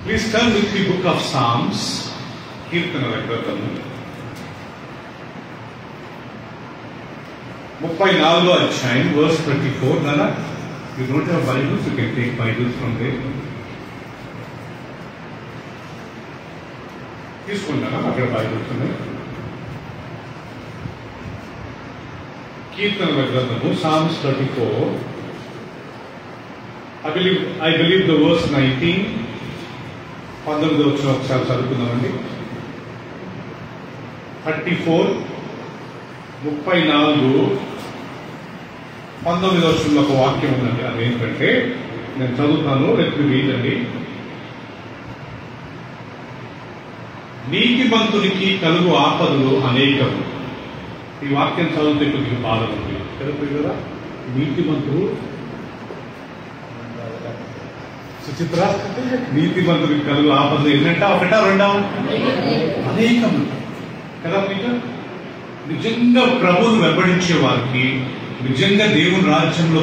Please turn with the book of Psalms, కీర్తనల గ్రంథము 34వ అధ్యాయం verse 34. Nana, you don't have Bibles, you can take Bibles from there. తీసుకున్నారా అక్కడ Bibles ఉన్నాయి. కీర్తనల గ్రంథము Psalms 34. I believe the verse 19. 19వ వచనం ఒకసారి చదువుకుందామండి. 34, 34, 19వ వచనంలో ఒక వాక్యం ఉందండి. అదేంటంటే నేను చదువుతాను, లెట్ మీ రీడ్ అండి. నీతిమంతునికి కలుగు ఆపదలు అనేకము. ఈ వాక్యం చదివితే కొద్దిగా బాధ ఉంది కదా. నీతిమంతుడు సుచిత్ర, నీతిమంతుడికి కలుగు ఆపదలు ఏంటంటే ఒకటా రెండా? అనేకము కదా. మీకు నిజంగా ప్రభువును వెంబడించే వారికి, నిజంగా దేవుని రాజ్యంలో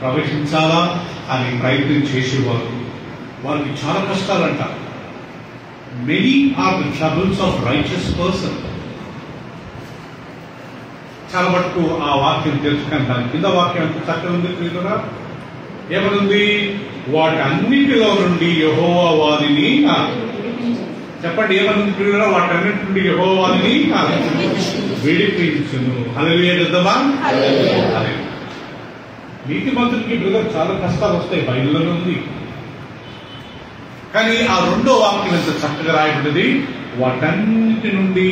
ప్రవేశించాలా అని ప్రయత్నం చేసేవారు, వారికి చాలా కష్టాలంట. Many are the troubles of righteous person. చాలా మటుకు ఆ వాక్యం తెలుసుకుని దాని కింద వాక్యం ఎంత చక్కగా ఉంది ప్రియులారా. ఏమనుంది? వాటన్నిటిలో నుండి యెహోవా వారిని, చెప్పండి ఏమనుంది ప్రియులారా? వాటన్నిటి నుండి యెహోవా వారిని విడిపించును. హల్లెలూయా చెప్దామా? నీతిమంతుడికి బ్రదర్ చాలా కష్టాలు వస్తాయి, బైబిల్లోనే ఉంది. కానీ ఆ రెండో వాక్యం ఎంత చక్కగా రాయబడ్డది, వాటన్నిటి నుండి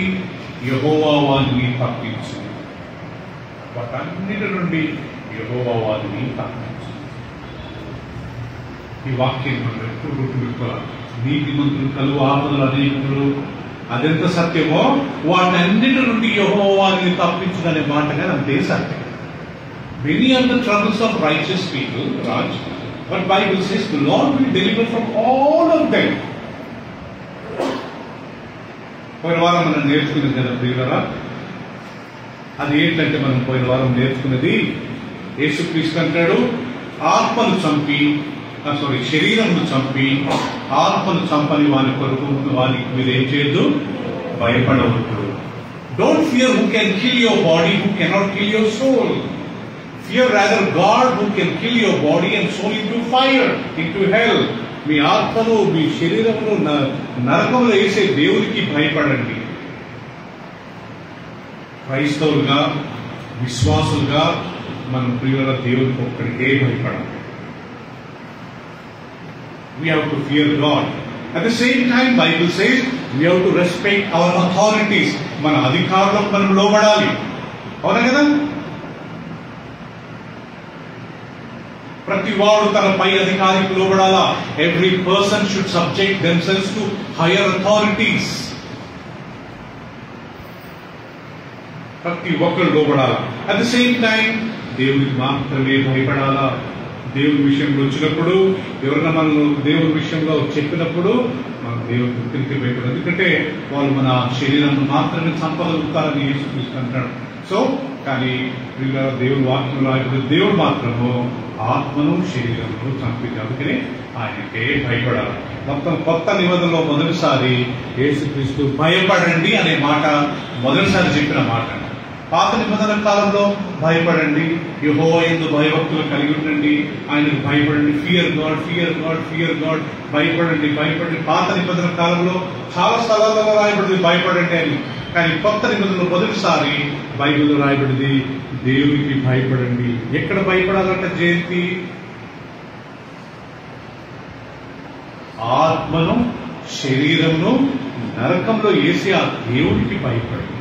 యెహోవా వారిని తప్పించు. వాటన్నిటి నుండి యెహోవా వారిని తప్పించు. ఈ వాక్యం మనం ఎప్పుడు గుర్తుపెట్టుకోవాలి. నీతిమంతులు కలుగు ఆపదలు అనేకులు, అదెంత సత్యమో వాటన్నిటి నుండి యెహోవా వారిని తప్పించుదనే మాటగా అంతే సత్యం. Many are the troubles of righteous people, Raj. But Bible says the Lord will deliver from all of them. పోయిన వారం మనం నేర్చుకున్నది కదా ప్రియులారా. అది ఏంటంటే మనం పోయిన వారం నేర్చుకున్నది, యేసుక్రీస్తు అంటాడు, ఆత్మను చంపి శరీరమును చంపి ఆత్మను చంపని వాని కొరకు వారికి మీరు ఏం చేయొద్దు, భయపడవద్దు. Don't fear who can kill your body, who cannot kill your soul. Fear rather God who can kill your body and soul into fire, into hell. మీ ఆత్మను మీ శరీరమును నరకంలో వేసే దేవునికి భయపడండి. క్రైస్తవులుగా, విశ్వాసులుగా మనం ప్రియుల దేవునికి ఒక్కడికే భయపడాలి. We have to fear God. At the same time, Bible says we have to respect our authorities. మన అధికారులకు మనం లోబడాలి. అవునా కదా? ప్రతి వాడు తన పై అధికారికి లోబడాలా. Every person should subject themselves to higher authorities. ప్రతి ఒక్కరు లోబడాలా. అట్ ద సేమ్ టైం దేవునికి మాత్రమే భయపడాలా. దేవుని విషయంలో వచ్చినప్పుడు, ఎవరైనా మనం దేవుని విషయంలో చెప్పినప్పుడు మనం దేవుని వృత్తికి భయపడాలి. ఎందుకంటే వాళ్ళు మన శరీరం మాత్రమే చంపగలుగుతారని యేసుక్రీస్తు అంటాడు. సో కానీ దేవుని వాక్యంలో దేవుడు మాత్రము ఆత్మను శరీరమును చంపింది. అందుకని ఆయనకే భయపడాలి. మొత్తం కొత్త నిబంధనలో మొదటిసారి యేసుక్రీస్తు భయపడండి అనే మాట మొదటిసారి చెప్పిన మాట. పాత నిబంధన కాలంలో భయపడండి, యెహోవా యందు భయభక్తులు కలిగి ఉండండి, ఆయనకు భయపడండి. Fear God, fear God, fear God. భయపడండి, భయపడండి. పాత నిబంధన కాలంలో చాలా స్థలాలలో రాయబడింది భయపడండి అని. కానీ కొత్త నిబంధనలో మొదటిసారి బైబిల్లో రాయబడింది దేవునికి భయపడండి. ఎక్కడ భయపడాలంట జయంతి? ఆత్మను శరీరంను నరకంలో వేసి ఆ దేవునికి భయపడండి.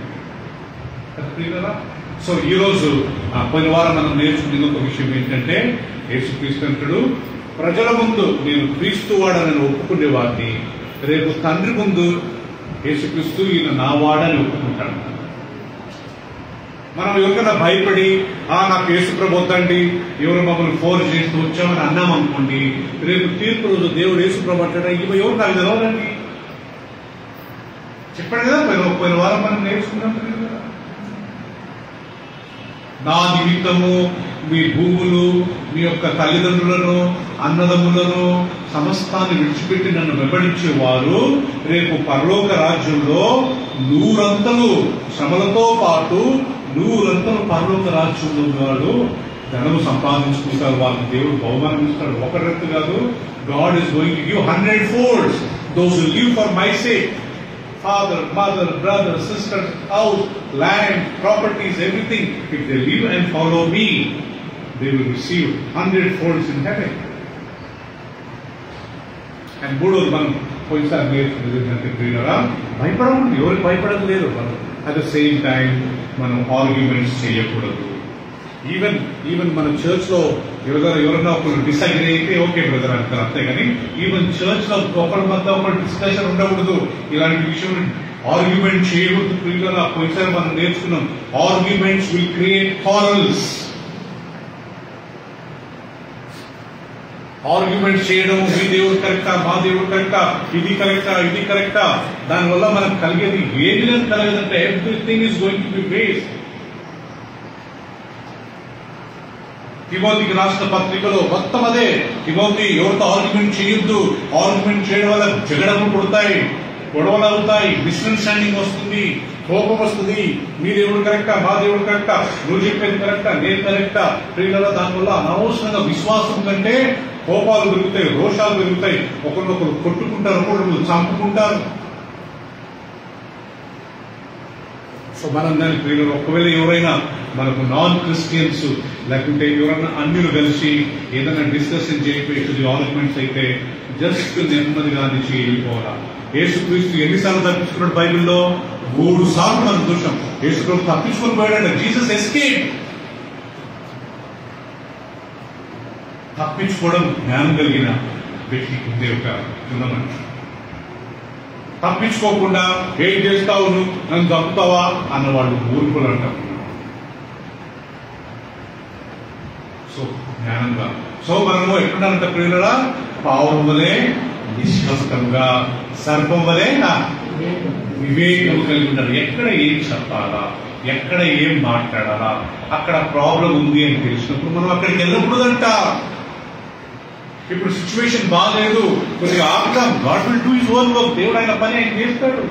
సో ఈరోజు పోయిన వారం మనం నేర్చుకున్న ఒక విషయం ఏంటంటే, యేసుక్రీస్తు అంటాడు, ప్రజల ముందు నేను క్రీస్తు వాడని ఒప్పుకునే వాడిని రేపు తండ్రి ముందు యేసుక్రీస్తు ఈయన నా వాడని ఒప్పుకుంటాడు. మనం ఎవరికైనా భయపడి నాకు యేసు ప్రభు వద్దండి, ఎవరు మమ్మల్ని ఫోర్స్ చేస్తూ వచ్చామని అన్నాం అనుకోండి, రేపు తీర్పు రోజు దేవుడు యేసు ప్రభు అంటాడా, ఎవరు నాకు తెలవాలండి చెప్పాడు కదా. పోయిన వారం మనం నేర్చుకున్నాం. నా నిమిత్తము మీ భూములు, మీ యొక్క తల్లిదండ్రులను, అన్నదమ్ములను, సమస్తాన్ని విడిచిపెట్టి నన్ను వెంబడించేవారు రేపు పరలోక రాజ్యంలో 100 శ్రమలతో పాటు 100 పరలోక రాజ్యంలో వాడు ధనము సంపాదించుకుంటారు. వాళ్ళకి దేవుడు బహుమానం ఇస్తాడు. ఒక రెత్తు కాదు. God is going to give 100 folds. Those who live for my sake, father, mother, brother, sister, house, land, properties, everything, if they live and follow me, they will receive 100 folds in heaven. And మూడోది మనం పోయినసారి నేర్చుకునేది ప్రియులారా, భయపడకూడదు. ఎవరికి భయపడదు లేదు. At the same time మనం ఆర్గ్యుమెంట్స్ చేయకూడదు. ఈవెన్ మన చర్చ్ లో ఎవరైనా ఒకరు డిసగ్రీ అయితే ఓకే బ్రదర్ అంటారు, అంతేగాని ఈవెన్ చర్చ్ లో ఒకరి మధ్య ఒకరు డిస్కషన్ ఉండకూడదు. ఇలాంటి విషయం ఆర్గ్యుమెంట్ చేయకూడదు. ప్రియులారా, పోయినసారి మనం నేర్చుకున్నాం, arguments will create quarrels. Argument చేయడం, మీ దేవుడు కరెక్టా, మా దేవుడు కరెక్టా, ఇది కరెక్టా, దానివల్ల మనకు కలిగేది ఏది కలగదంటే everything is going to be waste. తిమోతికి రాసిన పత్రికలో మొత్తం అదే. తిమోతి ఎవరితో ఆర్గ్యుమెంట్ చేయొద్దు. ఆర్గ్యుమెంట్ చేయడం వల్ల జగడములు పుడతాయి, గొడవలు అవుతాయి, మిస్అండర్స్టాండింగ్ వస్తుంది, కోపం వస్తుంది. మీ దేవుడు కరెక్టా, మా దేవుడు కరెక్టా, నువ్వు చెప్పేది కరెక్టా, నేను కరెక్టా. ప్రియులారా, దానివల్ల అనవసరంగా విశ్వాసం కంటే కోపాలు పెరుగుతాయి, రోషాలు పెరుగుతాయి, ఒకరినొకరు కొట్టుకుంటారు, ఒకరు చంపుకుంటారు. సో మనం దాని ప్రియులు ఒకవేళ ఎవరైనా మనకు నాన్ క్రిస్టియన్స్ లేకుంటే ఎవరైనా అన్యులు కలిసి ఏదైనా డిస్కషన్ చేయకపోయి ఆర్గ్యుమెంట్స్ అయితే జస్ట్ నెమ్మదిగా నుంచి వెళ్ళిపోవాలా. యేసుక్రీస్తు ఎన్నిసార్లు తప్పించుకున్నాడు బైబిల్లో? 3 సార్లు మనం చూసాం. యేసుక్రీస్తు తప్పించుకొని పోయాడంట. Jesus escape. తప్పించుకోవడం జ్ఞానం కలిగిన వ్యక్తికి ఉండే ఒక గుణమంట. తప్పించుకోకుండా ఏం చేస్తావు, నువ్వు నన్ను చంపుతావా అన్నవాళ్ళు మూర్ఖులు అంటారు. సో జ్ఞానంగా, సో మనము ఎక్కడంట ప్రియులరా, పావురం వలె నిష్కపటంగా, సర్పం వలె వివేకం కలిగి ఉంటారు. ఎక్కడ ఏం చెప్పాలా, ఎక్కడ ఏం మాట్లాడాలా, అక్కడ ప్రాబ్లం ఉంది అని తెలిసినప్పుడు మనం అక్కడికి వెళ్ళకూడదంట. ఇప్పుడు సిచ్యువేషన్ బాగాలేదు, కొద్దిగా ఆపుతాం. God will do his own work. దేవుడు ఆయన పని ఆయన చేస్తాడు.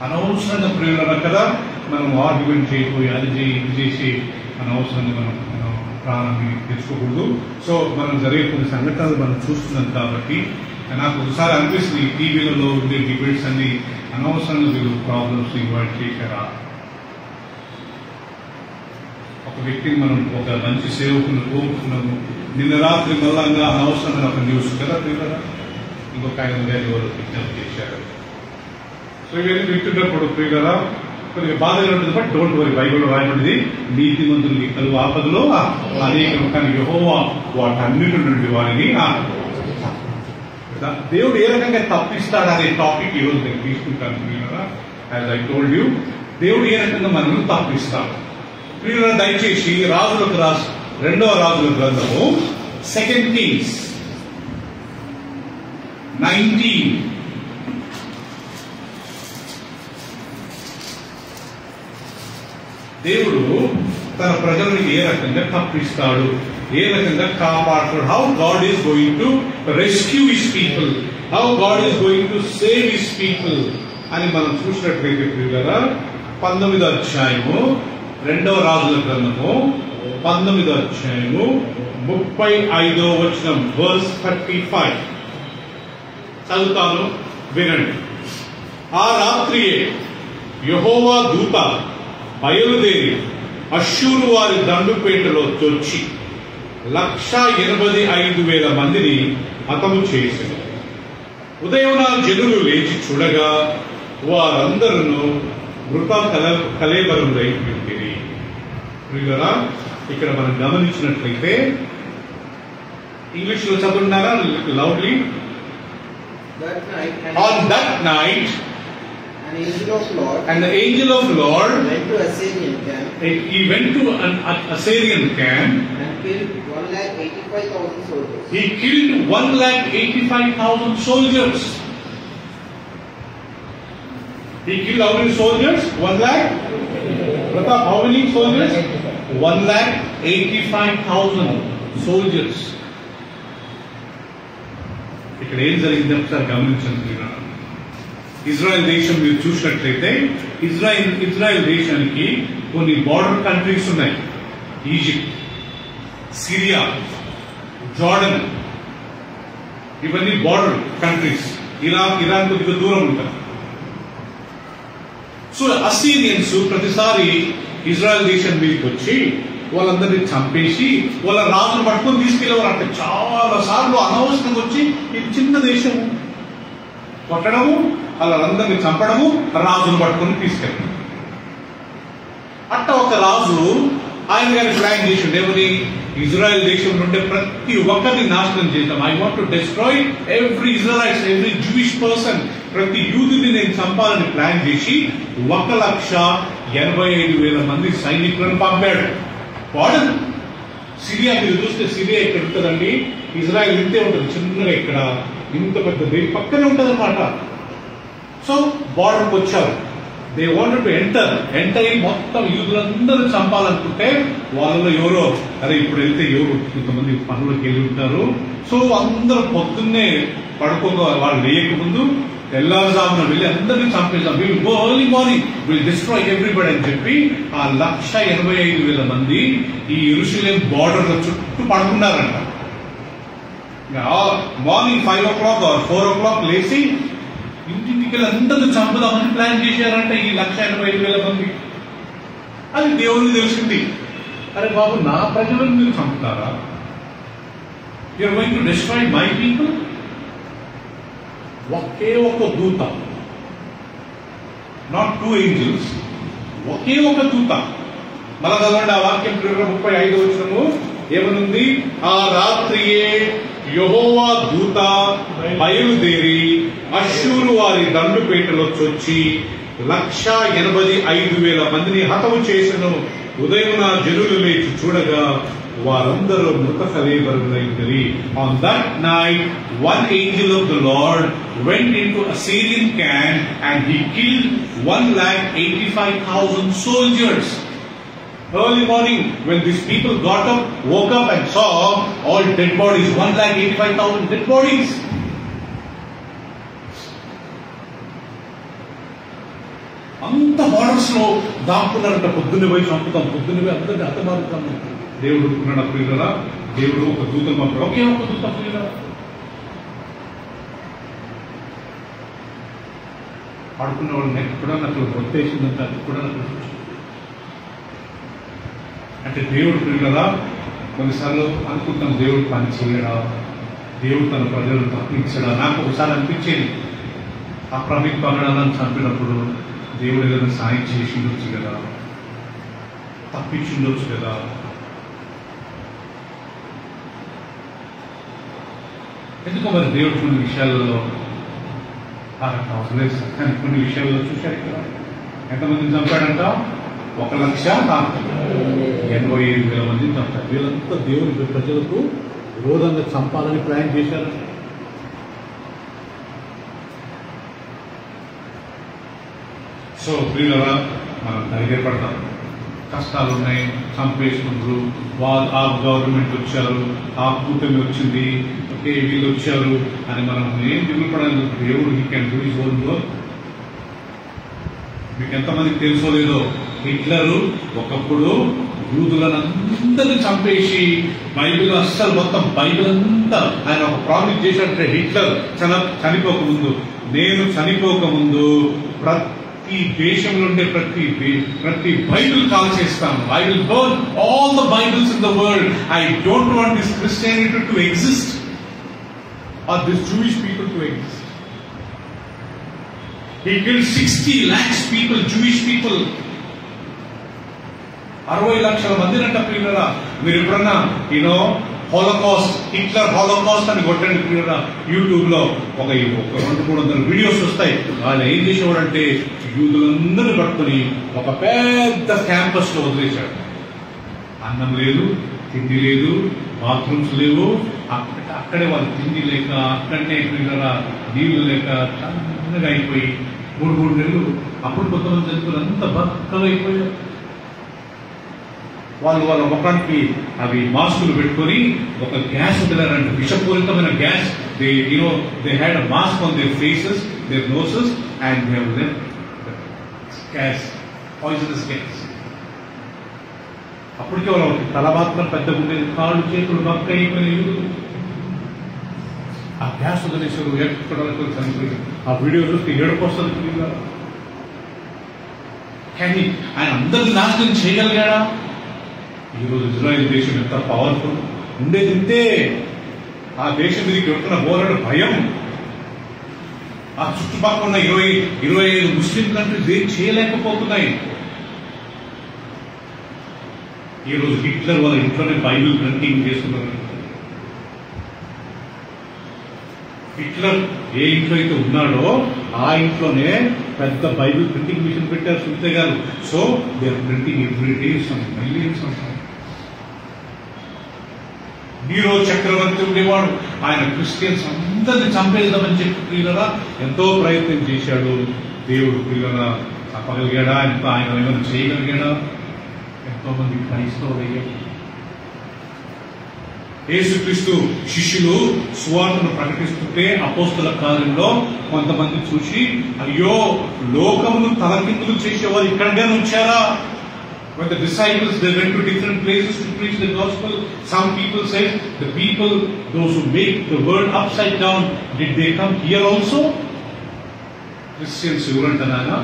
అనవసరంగా ప్రియులరా కదా మనం ఆర్గ్యుమెంట్ చేయకపోయి అది చేయి ఇది చేసి అనవసరంగా మనం ప్రాణాన్ని తెచ్చుకోకూడదు. సో మనం జరిగే కొన్ని సంఘటనలు మనం చూస్తున్నాం కాబట్టి నాకు ఒకసారి అనిపిస్తుంది, ఈ టీవీలలో ఉండే డిబేట్స్ అన్ని అనవసరంగా వీళ్ళు ప్రాబ్లమ్స్ ఇన్వైట్ చేశారా. ఒక వ్యక్తిని మనం ఒక మంచి సేవకుని కోరుకున్నాము. నిన్న రాత్రి మళ్ళంగా అనవసరమైన ఒక న్యూస్ కదా ప్రియులరా, ఇంకొక ఆయన గారి వాళ్ళు విజ్ఞప్తి చేశారు. సో ఇవన్నీ వింటున్నప్పుడు ప్రియులరా కొద్దిగా బాధగా ఉంటుంది. బట్ డోంట్ వరీ, బైబిల్లో రాయబడింది నీతిమంతులకి కలుగు ఆపదలో అనేకం, కానీ యెహోవా వాటన్నిటి నుండి వారిని దేవుడు ఏ రకంగా తప్పిస్తాడు అనే టాపిక్ ఈరోజు నేను తీసుకుంటాను ప్రియులరా. యాజ్ ఐ టోల్డ్ యూ, దేవుడు ఏ రకంగా మనల్ని తప్పిస్తాడు. ప్రియులరా, దయచేసి రాజులకు 2వ రాజుల గ్రంథము 2 Kings 19 దేవుడు తన ప్రజలను ఏ రకంగా తప్పిస్తాడు, ఏ రకంగా కాపాడుతాడు. How God is going to rescue his people, how God is going to save his people అని మనం చూసినట్లయితే ప్రియులారా 19వ అధ్యాయము 2వ రాజుల గ్రంథము 19వ అధ్యాయము 35వ వచనం వర్స్ 35 చదువుతాను, వినండి. ఆ రాత్రియే యెహోవా దూత బయలుదేరి అష్షూరు వారి దండుపేటలో చొచ్చి 185,000 మందిని హతము చేసింది. ఉదయం జనులు లేచి చూడగా వారందరూ మృత కలేబరములై ఉంటిరి. ప్రియులారా, ఇక్కడ మనం గమనించినట్లయితే ఇంగ్లీష్ లో చదువుతున్నారా loudly? On that night and the angel of Lord went to Assyrian camp. He went to an Assyrian camp And killed 185,000 soldiers. He killed 185,000 soldiers. He killed how many soldiers? 1 lakh? Pratap, how many soldiers? 1,85,000 soldiers. ఇక్కడ ఏం జరిగింది ఒకసారి గమనించండి. Israel దేశం మీరు చూసినట్లయితే Israel దేశానికి కొన్ని బార్డర్ కంట్రీస్ ఉన్నాయి. ఈజిప్ట్, సిరియా, జార్డన్, ఇవన్నీ బార్డర్ కంట్రీస్. ఇరాన్ కొద్దిగా దూరం ఉంటారు. సో అసీరియన్స్ ప్రతిసారి ఇజ్రాయెల్ దేశం మీదకి వచ్చి వాళ్ళందరినీ చంపేసి వాళ్ళ రాజును పట్టుకొని తీసుకెళ్లేవారు. అంటే చాలా సార్లు అనవసరంగా వచ్చి ఇది చిన్న దేశం కొట్టడము, వాళ్ళందరినీ చంపడము, రాజును పట్టుకొని తీసుకెళ్ళడం. అట్ట ఒక రాజు ఆయన గారి ప్లాన్ చేసిండు. ఏమని? ఇజ్రాయెల్ దేశం నుండి ప్రతి ఒక్కరిని నాశనం చేద్దాం. I want to destroy every Israel's, every Jewish person. ప్రతి యూదుని నేను చంపాలని ప్లాన్ చేసి 1,85,000 మంది సైనికులను పంపాడు. వాడు సిరియా మీరు చూస్తే సిరియా ఇక్కడ ఉంటుందండి, ఇజ్రాయెల్ ఇంతే ఉంటుంది, చిన్నగా ఇక్కడ ఇంత పెద్ద పక్కనే ఉంటుంది అనమాట. సో బార్డర్కి వచ్చారు. దే వాంటెడ్ టు ఎంటర్ అయ్యి మొత్తం యూదులందరూ చంపాలనుకుంటే వాళ్ళలో ఎవరో అరే ఇప్పుడు వెళ్తే ఎవరు కొంతమంది పనులకు వెళ్ళి ఉంటారు. సో అందరూ పొద్దున్నే పడుకోగా వాళ్ళు లేయక ముందు తెల్లారుజామున వెళ్ళి అందరినీ చంపేద్దాం, will go early morning, will destroy everybody అని చెప్పి ఆ 1,85,000 మంది ఈ యెరూషలేం బార్డర్ చుట్టూ పడుకున్నారంట. మార్నింగ్ 5 o'clock or 4 o'clock లేచి ఇంటికి అందరినీ చంపుదామని ప్లాన్ చేశారంటే ఈ 1,85,000 మంది. అది దేవునికి తెలిసింది. అరే బాబు, నా ప్రజలను మీరు చంపుతారా? You're going to destroy my people. ఒకే ఒక దూత, నాట్ 2 angels, ఒకే ఒక దూత. మళ్ళా చదవండి ఆ వాక్యం 35వ వచనము ఏమనుంది? ఆ రాత్రియే యెహోవా దూత బయలుదేరి అష్షూరు వారి దండుపేటలో చొచ్చి 1,85,000 మందిని హతము చేసెను. ఉదయమున జనులు లేచి చూడగా వారందరూ మృత కళేబరులైంది. On that night, one angel of the Lord went into Assyrian camp and he killed 1,85,000 soldiers. Early morning, when these people got up, woke up and saw all dead bodies, 1,85,000 dead bodies. అంత borders లో దాక్కున్నారంట. పొద్దున్నే పోయి చంపుతాం, పొద్దున్నే పోయి అందరినీ హతమారుతాం. దేవుడు ఒప్పుకున్నాడు. అప్పుడు కదా దేవుడు ఒక దూతను పంపాడు, ఒకే ఒక దూత. ఆడుకున్న వాళ్ళని కూడా నాకు ఒత్తేసిందంట. అది కూడా నాకు అంటే దేవుడు పిల్లరా కొన్నిసార్లు అనుకుంటాం దేవుడు పని చేయడా, దేవుడు తన ప్రజలను తప్పించడా. నాకు ఒకసారి అనిపించేది ఆ ప్రమిక్ పగడాలను చంపినప్పుడు దేవుడు ఏదైనా సాయం చేసి ఉండొచ్చు కదా, తప్పించి ఉండొచ్చు కదా. ఎందుకో మరి దేవుడు కొన్ని విషయాలలో అవసరం కానీ కొన్ని విషయాల్లో చూశారు కదా. ఎంతమందిని చంపాడంట? 1,85,000 మందిని చంపారు. వీళ్ళంతా దేవుడి ప్రజలకు విరోధంగా చంపాలని ప్లాన్ చేశారు. సో ప్రియులరా, మనం ధైర్యపడతాం. కష్టాలు ఉన్నాయి, చంపేసుకుంటారు, వాళ్ళు ఆ గవర్నమెంట్ వచ్చారు, ఆ కూటమి వచ్చింది, ఓకే వీళ్ళు వచ్చారు అని మనం ఏం దిగుపడాలి. దేవుడు he can do his own work. మీకు ఎంతమందికి తెలుసో లేదో, హిట్లరు ఒకప్పుడు యూదులను అందరినీ చంపేసి బైబిల్ అస్సలు మొత్తం బైబిల్ అంతా ఆయన ఒక ప్రామిస్ చేశాడంటే హిట్లర్ చనిపోకముందు, నేను చనిపోకముందు ప్రతి దేశంలో ఉండే ప్రతి బైబిల్ కాల్ చేస్తాను. I will burn all the Bibles in the world. I don't want this Christianity to exist are this Jewish people to exist. He killed 60 lakhs people, Jewish people. 60 లక్షల మందినంట ప్రియులరా. మీరు ఎప్పుడన్నా హాలోకాస్ట్, హిట్లర్ హాలోకాస్ట్ అని కొట్టండి ప్రియులరా. YouTube లో ఒక 200-300 videos వస్తాయి. వాళ్ళు ఏం చేసేవాడంటే యూదులందరినీ పట్టుకుని ఒక పెద్ద క్యాంపస్ లో వదిలేశాడు. అన్నం లేదు, తిండి లేదు, బాత్రూమ్స్ లేవు. అక్కడే వాళ్ళు తిండి లేక, అక్కడనే ప్రియులరా నీళ్లు లేక చల్లగా అయిపోయి 3 నెలలు. అప్పుడు కొంతమంది జంతువులు అంత బక్కగా అయిపోయారు. వాళ్ళు వాళ్ళ ముఖానికి అవి మాస్కులు పెట్టుకొని ఒక గ్యాస్ ఉంటున్నారంటే విషపూరితమైన gas. They had a mask on their faces, their noses, and they have left gas, poisonous gas. అప్పటికే వాళ్ళకి తల మాత్రం పెద్దగా ఉండేది, కాళ్ళు చేతులు మక్క అయిపోయినాయి. ఆ గ్యాస్ వదిలేసారు, ఎక్కడ చనిపోయింది. ఆ వీడియో చూస్తే ఏడుపు వస్తుంది. కానీ ఆయన అందరినీ నాశనం చేయగలిగాడా? ఈరోజు ఇజ్రాయెల్ దేశం ఎంత పవర్ఫుల్ ఉండేది ఇంతే. ఆ దేశం మీదకి ఎడుతున్న బోలెడు భయం. ఆ చుట్టుపక్కల ఉన్న 25 ముస్లిం కంట్రీస్ ఏం చేయలేకపోతున్నాయి. ఈరోజు హిట్లర్ వాళ్ళ ఇంట్లోనే బైబిల్ ప్రింటింగ్ చేస్తున్నారు. హిట్లర్ ఏ ఇంట్లో అయితే ఉన్నాడో ఆ ఇంట్లోనే పెద్ద బైబిల్ ప్రింటింగ్ మిషన్ పెట్టారు సుల్తే గారు. So they are printing every day some millions of. Nero చక్రవర్తి ఉండేవాడు, ఆయన క్రిస్టియన్స్ అందరినీ చంపేద్దామని చెప్పి ప్రియులరా ఎంతో ప్రయత్నం చేశాడు. దేవుడు ప్రియులరా తప్పగలిగాడా? ఎంత ఆయన ఏమైనా చేయగలిగాడా? ఎంతో మంది క్రైస్తవులయ్యారు. యేసుక్రీస్తు శిష్యులు సువార్తను ప్రకటిస్తుంటే అపోస్తల కార్యంలో కొంతమంది చూసి, అయ్యో లోకమును తలకిందులు చేసేవారు ఇక్కడనే ఉంచారా? When the disciples, they went to different places to preach the gospel, some people said, the people, those who make the world upside down, did they come here also? Christians ఎవరంటున్నారా?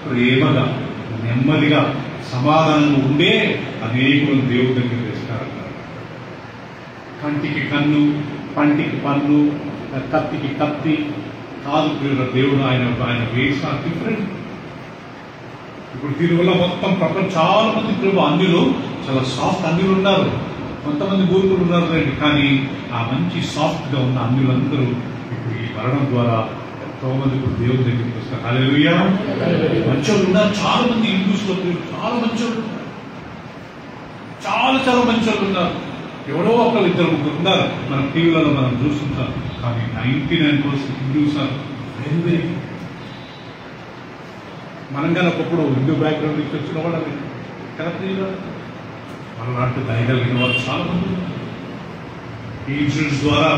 ప్రేమగా, నెమ్మదిగా, సమాధానం ఉండే అనేకులు దేవుడి దగ్గర తెస్తారన్నారు. కంటికి కన్ను, పంటికి పన్ను, కత్తికి కత్తి కాదు దేవుడు. ఆయన వేస్ ఆర్ డిఫరెంట్. ఇప్పుడు దీనివల్ల మొత్తం ప్రపంచం చాలా మంది అన్యులు, చాలా సాఫ్ట్ అన్యులు ఉన్నారు, కొంతమంది మూర్ఖులు ఉన్నారు రండి. కానీ ఆ మంచి సాఫ్ట్ గా ఉన్న అన్యులందరూ ఇప్పుడు ఈ మరణం ద్వారా ఎంతో మంది ఇప్పుడు దేవుడి దగ్గరికి వస్తారు. హల్లెలూయా. మంచోళ్ళు ఉన్నారు, చాలా మంది హిందూస్ లో చాలా మంచోళ్ళు ఉన్నారు, చాలా మంచోళ్ళు ఉన్నారు. ఎవరో ఒకరు ఇద్దరు ముగ్గురు ఉన్నారు మన టీవీలలో మనం చూస్తుంటాం. కానీ 99% హిందూస్ ఆర్ వెరీ వెరీ. మనం కానీ ఒకప్పుడు హిందూ బ్యాక్గ్రౌండ్ నుంచి వచ్చిన వాళ్ళు కరెక్ట్ మనలాంటి దయగలిగిన వాళ్ళు చాలా మంది ఉన్నారు. ఈ ఇన్సిడెంట్స్ ద్వారా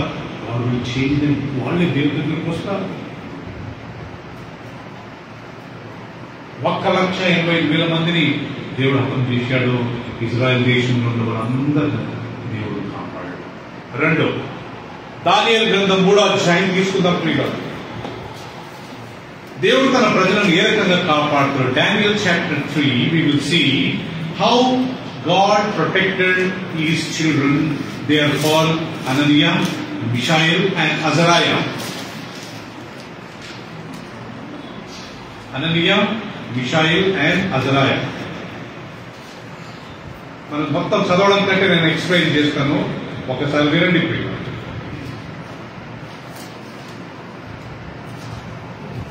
వాళ్ళు చేంజ్ వాళ్ళే దేవుడి దగ్గరికి వస్తారు. 1,80,000 మందిని దేవుడు హతం చేశాడు. ఇజ్రాయెల్ దేశంలో ఉన్న వాళ్ళందరూ దేవుడు కాపాడాడు. 2 దానియేలు గ్రంథం 3వ అధ్యాయం తీసుకుందాం ప్రియులు. దేవుడు తన ప్రజలను ఏ రకంగా కాపాడుతాడు? Daniel chapter 3 we will see how God protected his children. They are called Ananiah, Mishael and Azariah. Ananiah, Mishael and Azariah. మనం మొత్తం చదవడం కంటే నేను ఎక్స్ప్లెయిన్ చేస్తాను, ఒకసారి వినండి ప్రియులు.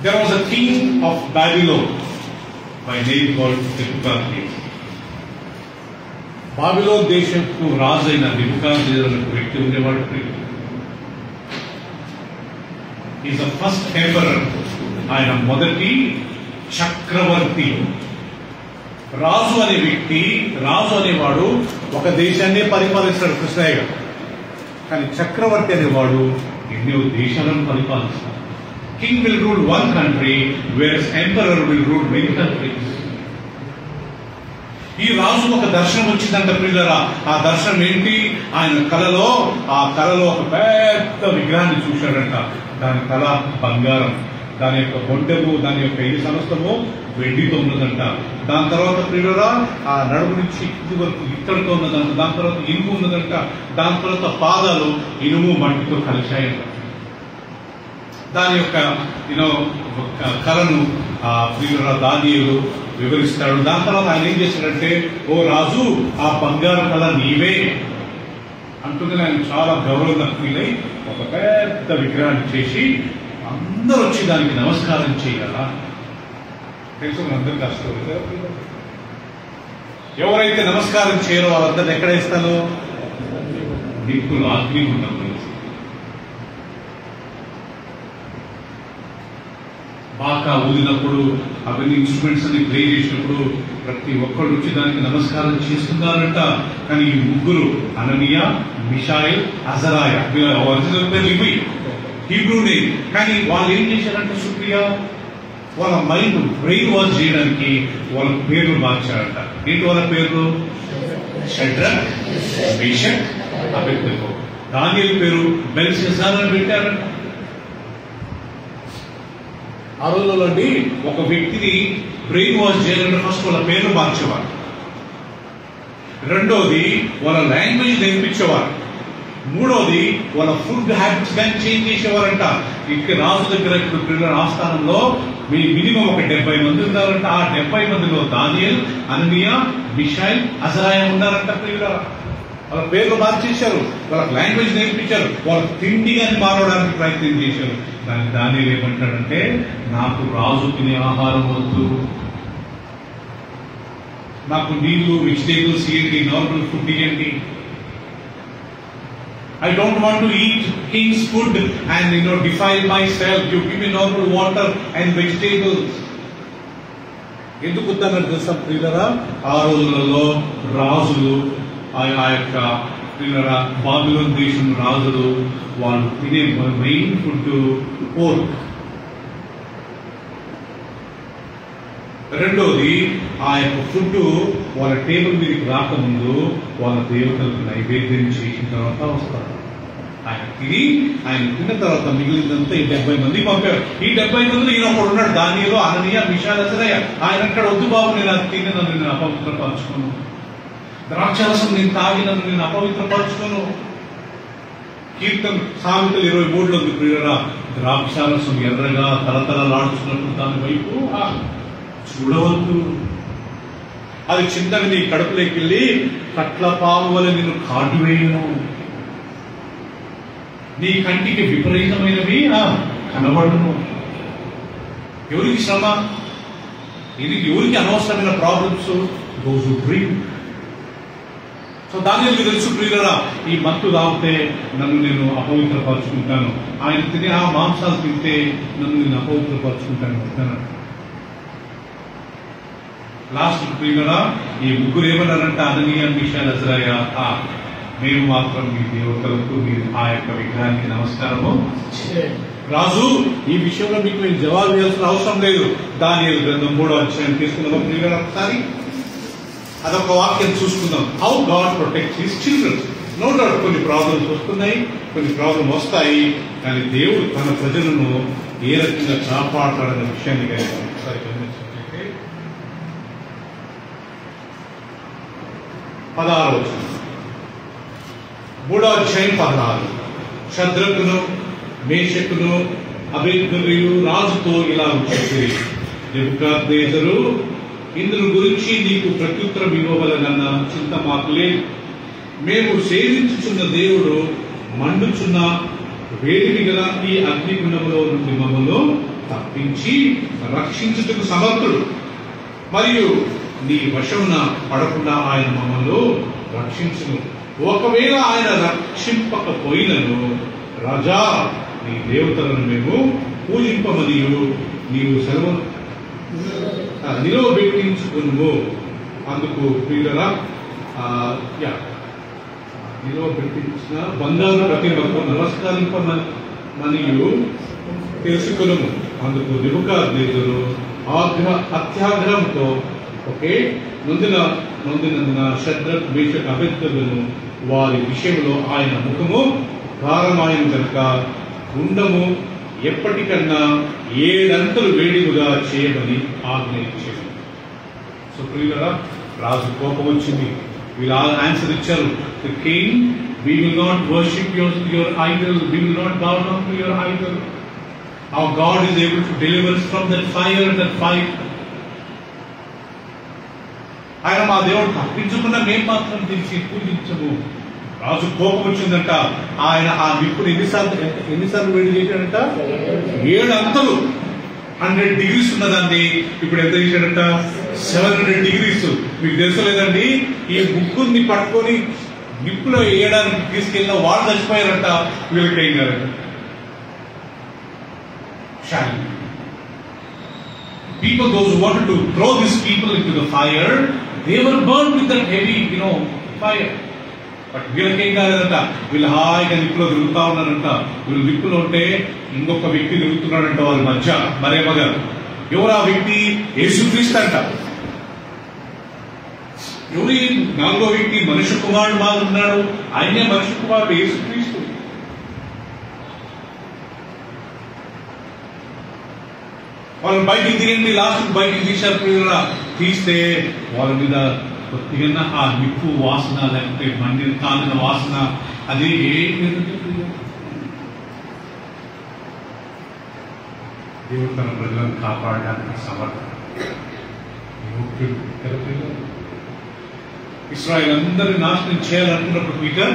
There was a king of Babylon by name called Nebuchadnezzar. Babylon దేశంకు రాజైన నెబుకద్నెజర్ అనే వ్యక్తి ఉండేవాడు. Is the first emperor. ఆయన మొదటి చక్రవర్తి. రాజు అనే వ్యక్తి, రాజు అనేవాడు ఒక దేశాన్నే పరిపాలిస్తాడు కృష్ణయ్య గారు. కానీ చక్రవర్తి అనేవాడు ఎన్నో దేశాలను పరిపాలిస్తాడు. King will rule one country, whereas emperor will rule many countries. ఈ రాజు ఒక దర్శనం వచ్చిందంట ప్రియులారా. ఆ దర్శనం ఏంటి? ఆయన కలలో ఒక పెద్ద విగ్రహాన్ని చూశాడంట. దాని తల బంగారం, దాని యొక్క బొండెము, దాని యొక్క ఇది సమస్తము వెండితో ఉన్నదంట. దాని తర్వాత ప్రియులారా ఆ నడుము నుంచి ఇది వరకు ఇత్తడితో ఉన్నదంట. దాని తర్వాత ఇనుము ఉన్నదంట. దాని తర్వాత పాదాలు ఇనుము మట్టితో కలిశాయంట. దాని యొక్క కళను ప్రియుల దానియేలు వివరిస్తాడు. దాని తర్వాత ఆయన ఏం చేశాడంటే, ఓ రాజు ఆ బంగారు కళ నీవే అంటుంది. ఆయన చాలా గౌరవంగా ఫీల్ అయి ఒక పెద్ద విగ్రహాన్ని చేసి అందరూ వచ్చి దానికి నమస్కారం చేయాలా? తెలుసు అందరూ కష్టం. ఎవరైతే నమస్కారం చేయరో వాళ్ళందరినీ ఎక్కడ వేస్తాను? నిప్పులు అగ్నిగుండం. బాగా ఊదినప్పుడు అవన్నీ ఇన్స్ట్రుమెంట్స్ అన్ని ప్లే చేసినప్పుడు ప్రతి ఒక్కళ్ళు వచ్చి దానికి నమస్కారం చేస్తున్నారంట. కానీ ఈ ముగ్గురు అననీయ, మిషాయిల్, అజరాయ ఒరిజినల్ పేర్లు ఇవి, హీబ్రూ నేమ్. కానీ వాళ్ళు ఏం చేశారంటే సుప్రియ, వాళ్ళ మైండ్ బ్రెయిన్ వాష్ చేయడానికి వాళ్ళ పేర్లు మార్చారంట. ఏంటి వాళ్ళ పేర్లు? షడ్రక్, మేషక్, అబేద్నెగో. దానియేలు పేరు బెల్షస్సార్ అని పెట్టారంట. ఆ రోజుల్లో ఒక వ్యక్తిని బ్రెయిన్ వాష్ చేయాలంటే ఫస్ట్ వాళ్ళ పేర్లు మార్చేవారు. రెండోది వాళ్ళ లాంగ్వేజ్ నేర్పించేవారు. మూడోది వాళ్ళ ఫుడ్ హ్యాబిట్స్ కానీ చేంజ్ చేసేవారంట. ఇక్కడ రాజు దగ్గర ఇప్పుడు ఆస్థానంలో మినిమం ఒక 70 మంది ఉన్నారంట. ఆ 70 మందిలో దానియేల్, అననీయ, మిషాయిల్, అజరాయ ఉన్నారంట. వాళ్ళ పేర్లు మార్చేశారు, వాళ్ళకి లాంగ్వేజ్ నేర్పించారు, వాళ్ళ తిండి అని మారడానికి ప్రయత్నం చేశారు. దాని దానియేల్ ఏమంటాడంటే, నాకు రాజు తినే ఆహారం వద్దు, నాకు నీళ్లు, వెజిటేబుల్స్ ఇవ్వండి, నార్మల్ ఫుడ్ ఇవ్వండి. I don't want to eat king's food and defile myself. You give me normal water and vegetables. ఎందుకు వద్దన్నారు తెలుసా ప్రియులరా? ఆ రోజులలో రాజులు ఆ యొక్క ప్రియులరా బాబిలోన్ దేశం రాజులు వాళ్ళు తినే మెయిన్ ఫుడ్ పోర్క్. రెండోది ఆ యొక్క ఫుడ్ వాళ్ళ టేబుల్ మీదకి రాకముందు వాళ్ళ దేవతలకు నైవేద్యం చేసిన తర్వాత వస్తారు. ఆయన తిన్న తర్వాత మిగిలినంతా ఈ 70 మంది పంపారు. ఈ 70 మందిలో ఈయన ఒకడు ఉన్నాడు, దానియేలు, అననీయ, మిషాయిల్, అజరాయ. ఆయన అక్కడ వద్దు బాబు, నేను అది తిని నన్ను నేను అపవిత్రపరచుకోను, ద్రాక్షారసం నేను తాగి నన్ను నేను అపవిత్రపరచుకోను. కీర్తన సామెతలు 23లో ఉంది ప్రియులరా, ద్రాక్షారసం ఎర్రగా తలతలలాడుతున్నప్పుడు దాని వైపు చూడవద్దు, అది చింతని నీ కడుపులోకి వెళ్ళి కట్ల పాము వల్ల నేను కాటు వేయను, నీ కంటికి విపరీతమైనవి కనబడును. ఎవరికి శ్రమ? ఇది ఎవరికి అనవసరమైన problems? Those who drink. So దానియేలుకు తెలుసు ప్రియులరా, ఈ మత్తు తాగితే నన్ను నేను అపవిత్రపరచుకుంటాను, ఆయన తినే ఆ మాంసాలు తింటే నన్ను నేను అపవిత్రపరచుకుంటాను అంటున్నాను. లాస్ట్ ప్రియులరా ఈ ముగ్గురు ఏమన్నారంటే, అననీయ, మిషాయిల్, అజరాయ, మేము మాత్రం మీ దేవతలకు మీరు ఆ యొక్క విగ్రహానికి నమస్కారము. రాజు ఈ విషయంలో మీకు మేము జవాబు ఇవ్వాల్సిన అవసరం లేదు. దానియేలు గ్రంథం 3వ అధ్యాయం తీసుకున్నాం ప్రియులరా ఒకసారి. అదొక వాక్యం చూసుకుందాం. How God protects his children. No doubt కొన్ని ప్రాబ్లమ్స్ వస్తున్నాయి, కొన్ని ప్రాబ్లమ్ వస్తాయి, కానీ దేవుడు తన ప్రజలను ఏ రకంగా కాపాడతాడన్న విషయాన్ని కానీ ఒకసారి గమనించినట్లయితే 16వ వచనం, 3వ అధ్యాయం 16. షద్రకును, మేషకును, అబేద్నెగోయు రాజుతో ఇలా చెప్పిరి, నెబుకద్నెజరు, ఇందును గురించి నీకు ప్రత్యుత్తరం ఇవ్వవలెనన్న చింత మాకు లేదు. మేము సేవించుచున్న దేవుడు మండుచున్న వేడిమి గల ఈ అగ్నిగుండములో నుండి మమ్మల్ని తప్పించి రక్షించుటకు సమర్థుడు, మరియు నీ వశమున పడకుండా ఆయన మమ్మల్ని రక్షించును. ఒకవేళ ఆయన రక్షింపకపోయినను రాజా నీ దేవతలను మేము పూజింపమనియు నీవు సెలవు నిలవబెట్టించుకును. అందుకు ప్రియులరా నిలవబెట్టించిన బంగారు ప్రతిమకు నమస్కరింపమనియు తెలుసుకును. అందుకు నెబుకద్నెజరు అత్యాగ్రహంతో నొందినందున షద్రక్, మేషక్, అబేద్నెగోను వారి విషయంలో ఆయన ముఖము భారమాయను కనుక గుండము ఎప్పటికన్నా 7 అంతలు వేడిగా చేయమని ఆజ్ఞ ఇచ్చారు. సో ప్రియులరా రాజు కోపం వచ్చింది. వీళ్ళు ఆన్సర్ ఇచ్చారు, the king, we will not worship your idol, we will not bow down to your idol. Our God is able to deliver us from that fire, that fight. ఆయన మా దేవుడు తప్పించుకున్న మేము మాత్రం తెలిసి పూజించము. రాజు కోపం వచ్చిందంట. ఆయన ఆ నిప్పుని ఎన్నిసార్లు వేడి చేశాడంట? 7 అంతలు. 100 degrees ఉన్నదాన్ని ఇప్పుడు ఎంత చేశాడంట? 700 degrees. మీకు తెలుసలేదండి, ఈ ముగ్గురిని పట్టుకొని నిప్పులో వేయడానికి తీసుకెళ్ళిన వాళ్ళు చచ్చిపోయారంట, వీళ్ళకేం కాదంట. people, those who wanted to throw these people into the fire, they were burned with that heavy, fire. But వీళ్ళకేం కాలేదంట, వీళ్ళు హాయిగా నిప్పులో తిరుగుతా ఉన్నారంట. వీళ్ళు నిప్పులో ఉంటే ఇంకొక వ్యక్తి తిరుగుతున్నాడంట వాళ్ళ మధ్య, మరియమ్మ గారు. ఎవరు ఆ వ్యక్తి? యేసుక్రీస్తు అంట. ఎవరి నాలుగో వ్యక్తి? మనుష్య కుమారుడు బాగా ఉన్నాడు, ఆయనే మనుష్య కుమారుడు యేసుక్రీస్తు. వాళ్ళు బయటికి తిరిగింది, లాస్ట్ బయటికి తీశారు. తీస్తే వాళ్ళ మీద కొద్దిగా ఆ నిప్పు వాసన, లేకపోతే మండిన కాలిన వాసన, అది దేవుడు తన ప్రజలను కాపాడడానికి సమర్థం. ఇస్రాయేల్ అందరినీ నాశనం చేయాలనుకున్నప్పుడు పీటర్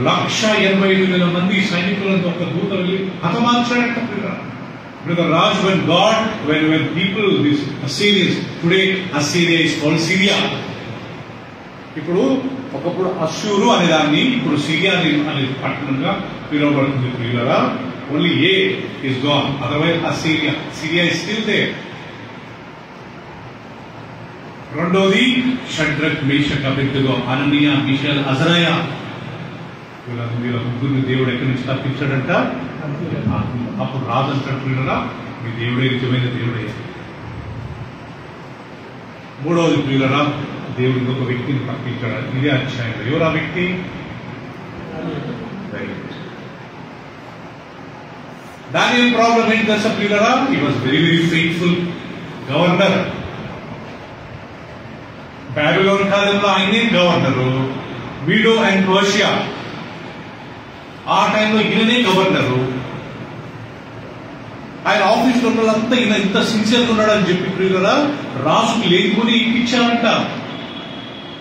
185,000 మంది సైనికులను ఒక దూత వెళ్ళి హతమార్చాడంట. Brother Raj, when people, these Assyrians, today Assyria is called Syria. ఇప్పుడు ఒకప్పుడు అశ్షూరు అనే దాన్ని ఇప్పుడు సిరియా అనే పట్టణంగా పిలువబడుతుంది. ప్రియులారా, only A is gone, otherwise Assyria, Syria is still there. రెండోది షడ్రక్, మేషక్, అబేద్నెగో, అననీయ, మిషాయల్, అజరయా. వీళ్ళ ముగ్గురిని దేవుడు ఎక్కడి నుంచి తప్పించాడంట? అప్పుడు రాజు అంటాడు, ప్రియులారా, మీ దేవుడే నిజమైన దేవుడే. మూడవది ప్రియులారా, దేవుడు ఇంకొక వ్యక్తిని పంపించాడు. ఇదే అధ్యాయంలో. ఎవరు ఆ వ్యక్తి? దానియల్ ప్రాబ్లం ఏంటి తెలుసా ప్రియులారా? హి was very very faithful governor. Babylon కాలంలో ఆయనే గవర్నరు. మీడో అండ్ పర్షియా ఆ టైంలో ఈయననే గవర్నరు. ఆయన ఆఫీస్ లో ఉన్నంతా ఈయన ఇంత సిన్సియర్గా ఉన్నాడని చెప్పి ప్రియులారా రాజుకి లేకపోతే ఇప్పించారంట.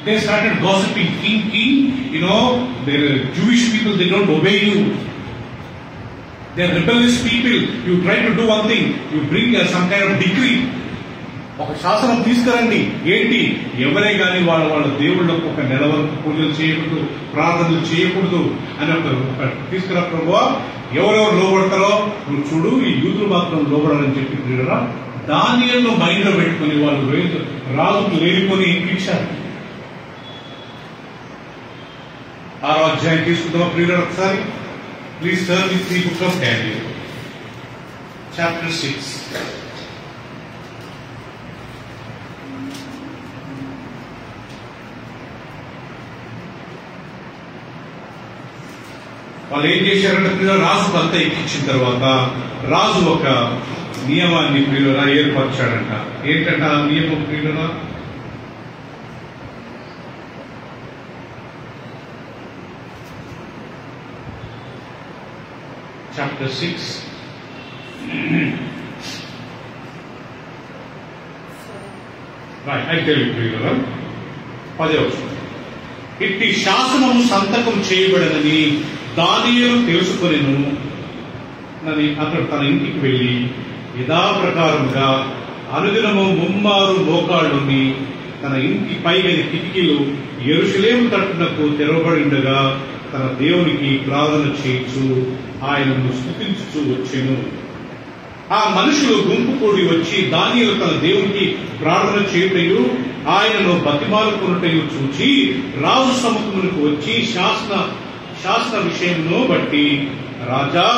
They started gossiping. King, they're Jewish people, they don't obey you. They're rebellious people. You try to do one thing, you bring some kind of decree. ఒక శాసనం తీసుకురండి. ఏంటి? ఎవరే గాని వాళ్ళ దేవుళ్ళకు ఒక నెల వరకు పూజలు చేయకూడదు, ప్రార్థనలు చేయకూడదు అని ఒక తీసుకురా ప్రభువా. ఎవరెవరు లోబడతారో నువ్వు చూడు, ఈ యూదులు మాత్రం లోబడాలని చెప్పి ప్రియులారా దానియేలును మైండ్ లో పెట్టుకుని వాళ్ళు రాజుకు లేనిపోని ఇంకిచ్చారు. 6వ అధ్యాయం తీసుకుందామా ప్రియులారా ఒకసారి? Please turn with me book of Daniel, chapter 6. వాళ్ళు ఏం చేశారంటే ప్రియులారా, రాజుకు అంతా ఎక్కించిన తర్వాత రాజు ఒక నియమాన్ని ప్రియులారా ఏర్పరిచాడంట. ఏంటంటే ఆ నియమం ప్రియులారా, chapter 6. Right, I tell you ప్రియులారా, 10వ వచనం. ఇట్టి శాసనము సంతకం చేయబడనని దానియేలు తెలుసుకొనెను. అతడు తన ఇంటికి వెళ్లి యథాప్రకారముగా అనుదినము 3 మోకాళ్ళుని తన ఇంటి పైగది కిటికీలు యెరూషలేము తట్టునకు తెరవబడి ఉండగా తన దేవునికి ప్రార్థన చేయించు ఆయనను స్తుతించుచూ వచ్చెను. ఆ మనుషులు గుంపు కూడి వచ్చి దానియేలు తన దేవునికి ప్రార్థన చేయుటయు ఆయనను బతిమాలుకొనుటయు చూచి రాజు సముఖమునకు వచ్చి శాసన విషయమును బట్టి, రాజా,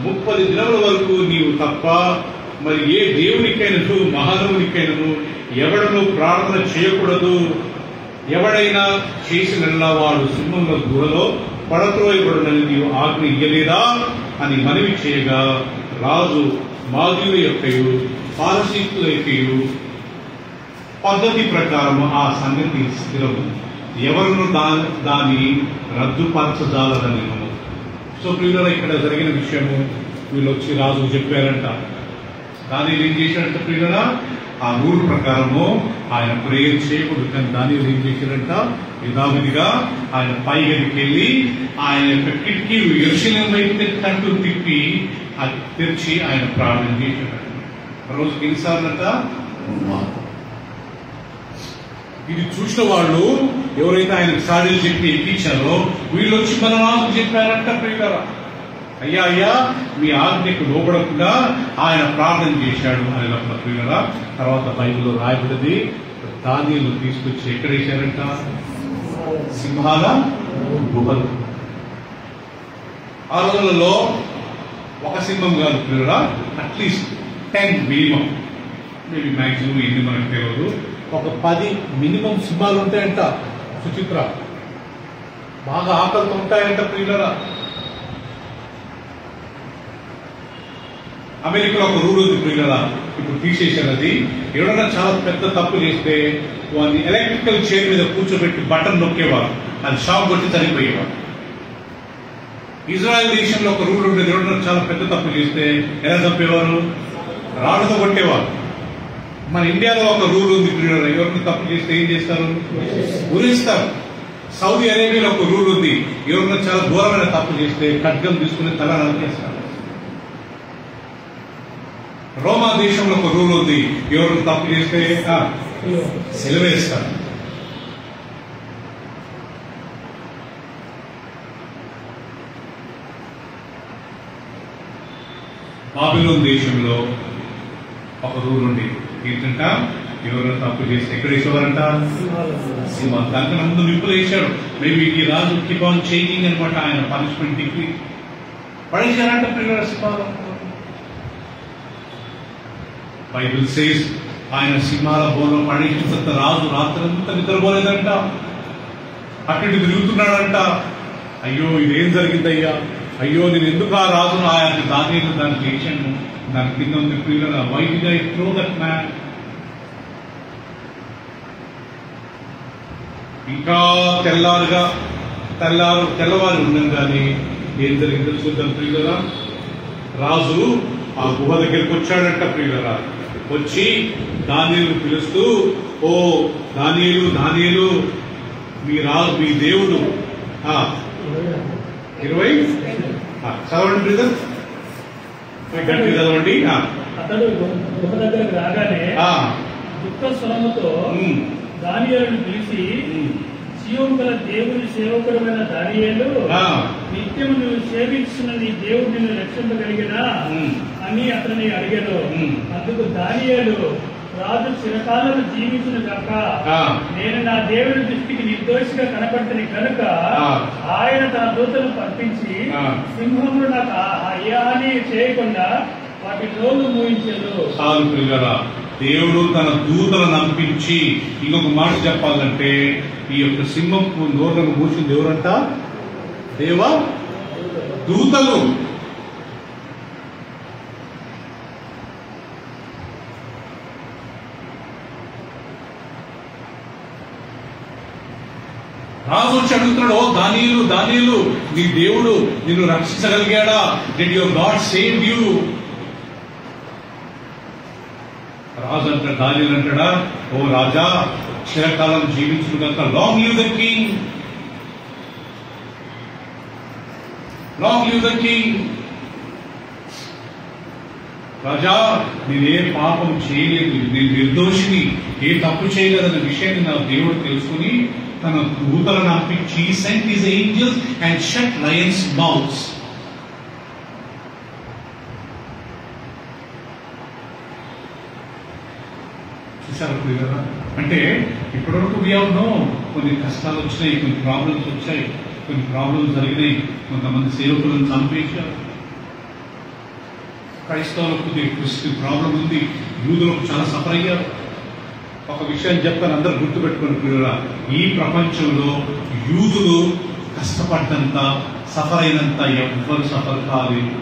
30 దినముల వరకు నీవు తప్ప మరి ఏ దేవునికైనను మహానవునికైనను ఎవడను ప్రార్థన చేయకూడదు. ఎవడైనా చేసినలా వాడు సింహంలో గుహలో పడత్రోయబడునని నీవు ఆజ్ఞ ఇయ్యలేదా అని మనవి చేయగా, రాజు మాదీయుల యొక్కయు పారసీకుల యొక్కయు పద్ధతి ప్రకారం ఆ సంగతి స్థిరము, ఎవరును దాన్ని రద్దుపరచజాలదని. సో ప్రియులారా, ఇక్కడ జరిగిన విషయము వీళ్ళు వచ్చి రాజుకు చెప్పారంట. దానియేలు ఏం చేశాడంట ప్రియులారా, ఆ రూల్ ప్రకారము ఆయన ప్రేయర్ చేయకూడదు. కానీ దానియేలు ఏం చేశారంట, యథావిధిగా ఆయన పై గదికి వెళ్ళి ఆయన యొక్క కిటికీలు యెరూషలేము వైపు తట్టు తిప్పి అది తెరిచి ఆయన ప్రార్థన చేశాడు. రోజుకి ఎన్నిసార్లంట? ఇది చూసిన వాళ్ళు ఎవరైతే ఆయనకు సాడీలు చెప్పి ఎక్కించారో వీళ్ళు వచ్చి మన రాజుకు చెప్పారంట ప్రియులారా, అయ్యా అయ్యా మీ ఆజ్ఞకు లోబడకుండా ఆయన ప్రార్థన చేశాడు అని ప్రియులారా. తర్వాత బైబిల్లో రాయబడింది, దానియేలు తీసుకొచ్చి ఎక్కడ వేశారంట? సింహాల గుహలు. ఆ రోజులలో ఒక సింహం కాదు ప్రియులారా, అట్లీస్ట్ 10 మినిమం, మేబీ మ్యాక్సిమం ఎన్ని మనకు తెలియదు, ఒక 10 మినిమం సింహాలు ఉంటాయంట. సుచిత్ర, బాగా ఆకలితో ఉంటాయంట ప్రియులారా. అమెరికాలో ఒక రూల్ ఉంది ప్రియులారా, ఇప్పుడు తీసేశారు అది. ఎవరైనా చాలా పెద్ద తప్పు చేస్తే వాడిని ఎలక్ట్రికల్ చైర్ మీద కూర్చోబెట్టి బటన్ నొక్కేవారు, అది షాక్ కొట్టి చనిపోయేవారు. ఇజ్రాయెల్ దేశంలో ఒక రూల్ ఉండేది, ఎవరైనా చాలా పెద్ద తప్పు చేస్తే ఎలా చంపేవారు? రాళ్ళతో కొట్టేవారు. మన ఇండియాలో ఒక రూల్ ఉంది ప్రియులారా, ఎవరైనా తప్పు చేస్తే ఏం చేస్తారు? ఉరిస్తారు. సౌదీ అరేబియాలో ఒక రూల్ ఉంది, ఎవరైనా చాలా ఘోరమైన తప్పు చేస్తే ఖడ్గం తీసుకుని తల నరికేస్తారు. రోమా దేశంలో ఒక రూల్ ఉంది, ఎవరు తప్పు చేస్తే సెలవేస్తారు. బాబిలోన్ దేశంలో ఒక రూల్ ఉంది, ఏంటంట? ఎవరైనా తప్పు చేస్తే ఎక్కడ వేసేవారంట? సింహం. దానికన్నా ముందు నిప్పులు వేశాడు. మేబీ ఈ రాజు కీప్ ఆన్ చేంజింగ్ అనమాట, ఆయన పనిష్మెంట్ డిగ్రీ పడేశారంట పిల్లల సింహాలు. బైబిల్ సేస్ ఆయన సింహాల బోన్లో పడేసిన తర్వాత రాజు రాత్రంతా నిద్రపోలేదంట, అటు తిరుగుతున్నాడంట. అయ్యో ఇదేం జరిగిందయ్యా, అయ్యో నేను ఎందుకు ఆ రాజును ఆయన దానిలో దాన్ని చేశాను, దాని కింద ఉంది పిల్లల why did I throw that man. ఇంకా తెల్లవారు ఉండగానే ఏం జరిగిందో చూద్దాం ప్రియులరా. రాజు ఆ గుహ దగ్గరికి వచ్చాడంట ప్రియులరా. వచ్చి దానియేలు పిలుస్తూ, ఓ దానియేలు మీ దేవుడు 20 చదవండి బ్రదర్, గట్టి చదవండి. అతడు గుహ దగ్గరకు రాగానే దుఃఖ స్వరముతో దానియేలును పిలిచి, జీవం గల దేవుని సేవకుడమైన దానియేలు, నిత్యము నువ్వు సేవించిన నీ దేవుడు నిన్ను రక్షింపగలిగినా అని అతన్ని అడిగాను. అందుకు దానియేలు, రాజు చిరకాలను జీవించిన కాక నేను నా దేవుని దృష్టికి నిర్దోషిగా కనపడిన కనుక ఆయన తన దూతను పంపించి సింహములు నాకు అయ్యా అని చేయకుండా వాటి నోళ్లు మూయించాడు. దేవుడు తన దూతలను పంపించి, ఇంకొక మాట చెప్పాలంటే ఈ యొక్క సింహపు నోళ్లను మూసింది ఎవరంట? దేవ దూతలు. రాజు వచ్చి అడుగుతున్నాడు, ఓ దానియేలు నీ దేవుడు నిన్ను రక్షించగలిగాడా? Did your God save you? రాజు అంటాడు, దానియేలు అంటాడా, ఓ రాజా చిరకాలం జీవించును కనుక long live the king, long live the king. రాజా నేనే పాపం చేయలేదు, నేను నిర్దోషిని, ఏ తప్పు చేయలేదన్న విషయాన్ని నా దేవుడు తెలుసుకుని తన దూతలను పంపించి sent his angels and shut lions' mouths. చూసారు అంటే ఇప్పటివరకు we have known కొన్ని కష్టాలు వచ్చినాయి, కొన్ని ప్రాబ్లమ్స్ వచ్చాయి, కొన్ని ప్రాబ్లమ్స్ జరిగినాయి, కొంతమంది సేవకులను చంపేశారు, క్రైస్తవులకు క్రిస్టియన్ ప్రాబ్లం ఉంది, యూదులకు చాలా సఫర్ అయ్యారు. ఒక విషయం చెప్తాను, అందరూ గుర్తుపెట్టుకుని ప్రియులారా, ఈ ప్రపంచంలో యూదులు కష్టపడ్డంత సఫర్ అయినంత ఎవ్వరు సఫర్ కాలేదు.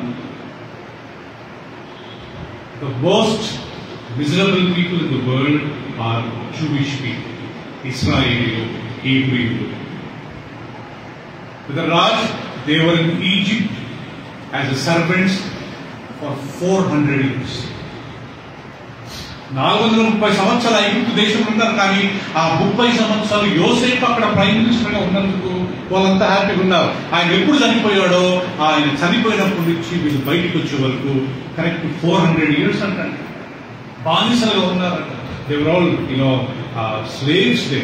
The most miserable people in the world are Jewish people, Israeli, Hebrew. With the Raj, they were in Egypt as the servants for 400 years. 430 సంవత్సరాలు ఐగుప్తు దేశంలో ఉన్నారు, కానీ ఆ 30 సంవత్సరాలు యోసేపు అక్కడ ప్రైమ్ మినిస్టర్ గా ఉన్నందుకు వాళ్ళంతా హ్యాపీగా ఉన్నారు. ఆయన ఎప్పుడు చనిపోయాడో, ఆయన చనిపోయినప్పటి నుంచి వీళ్ళు బయటికి వచ్చే వరకు కరెక్ట్ 400 years అంటండి బానిసలుగా ఉన్నారంట. They were all slaves they.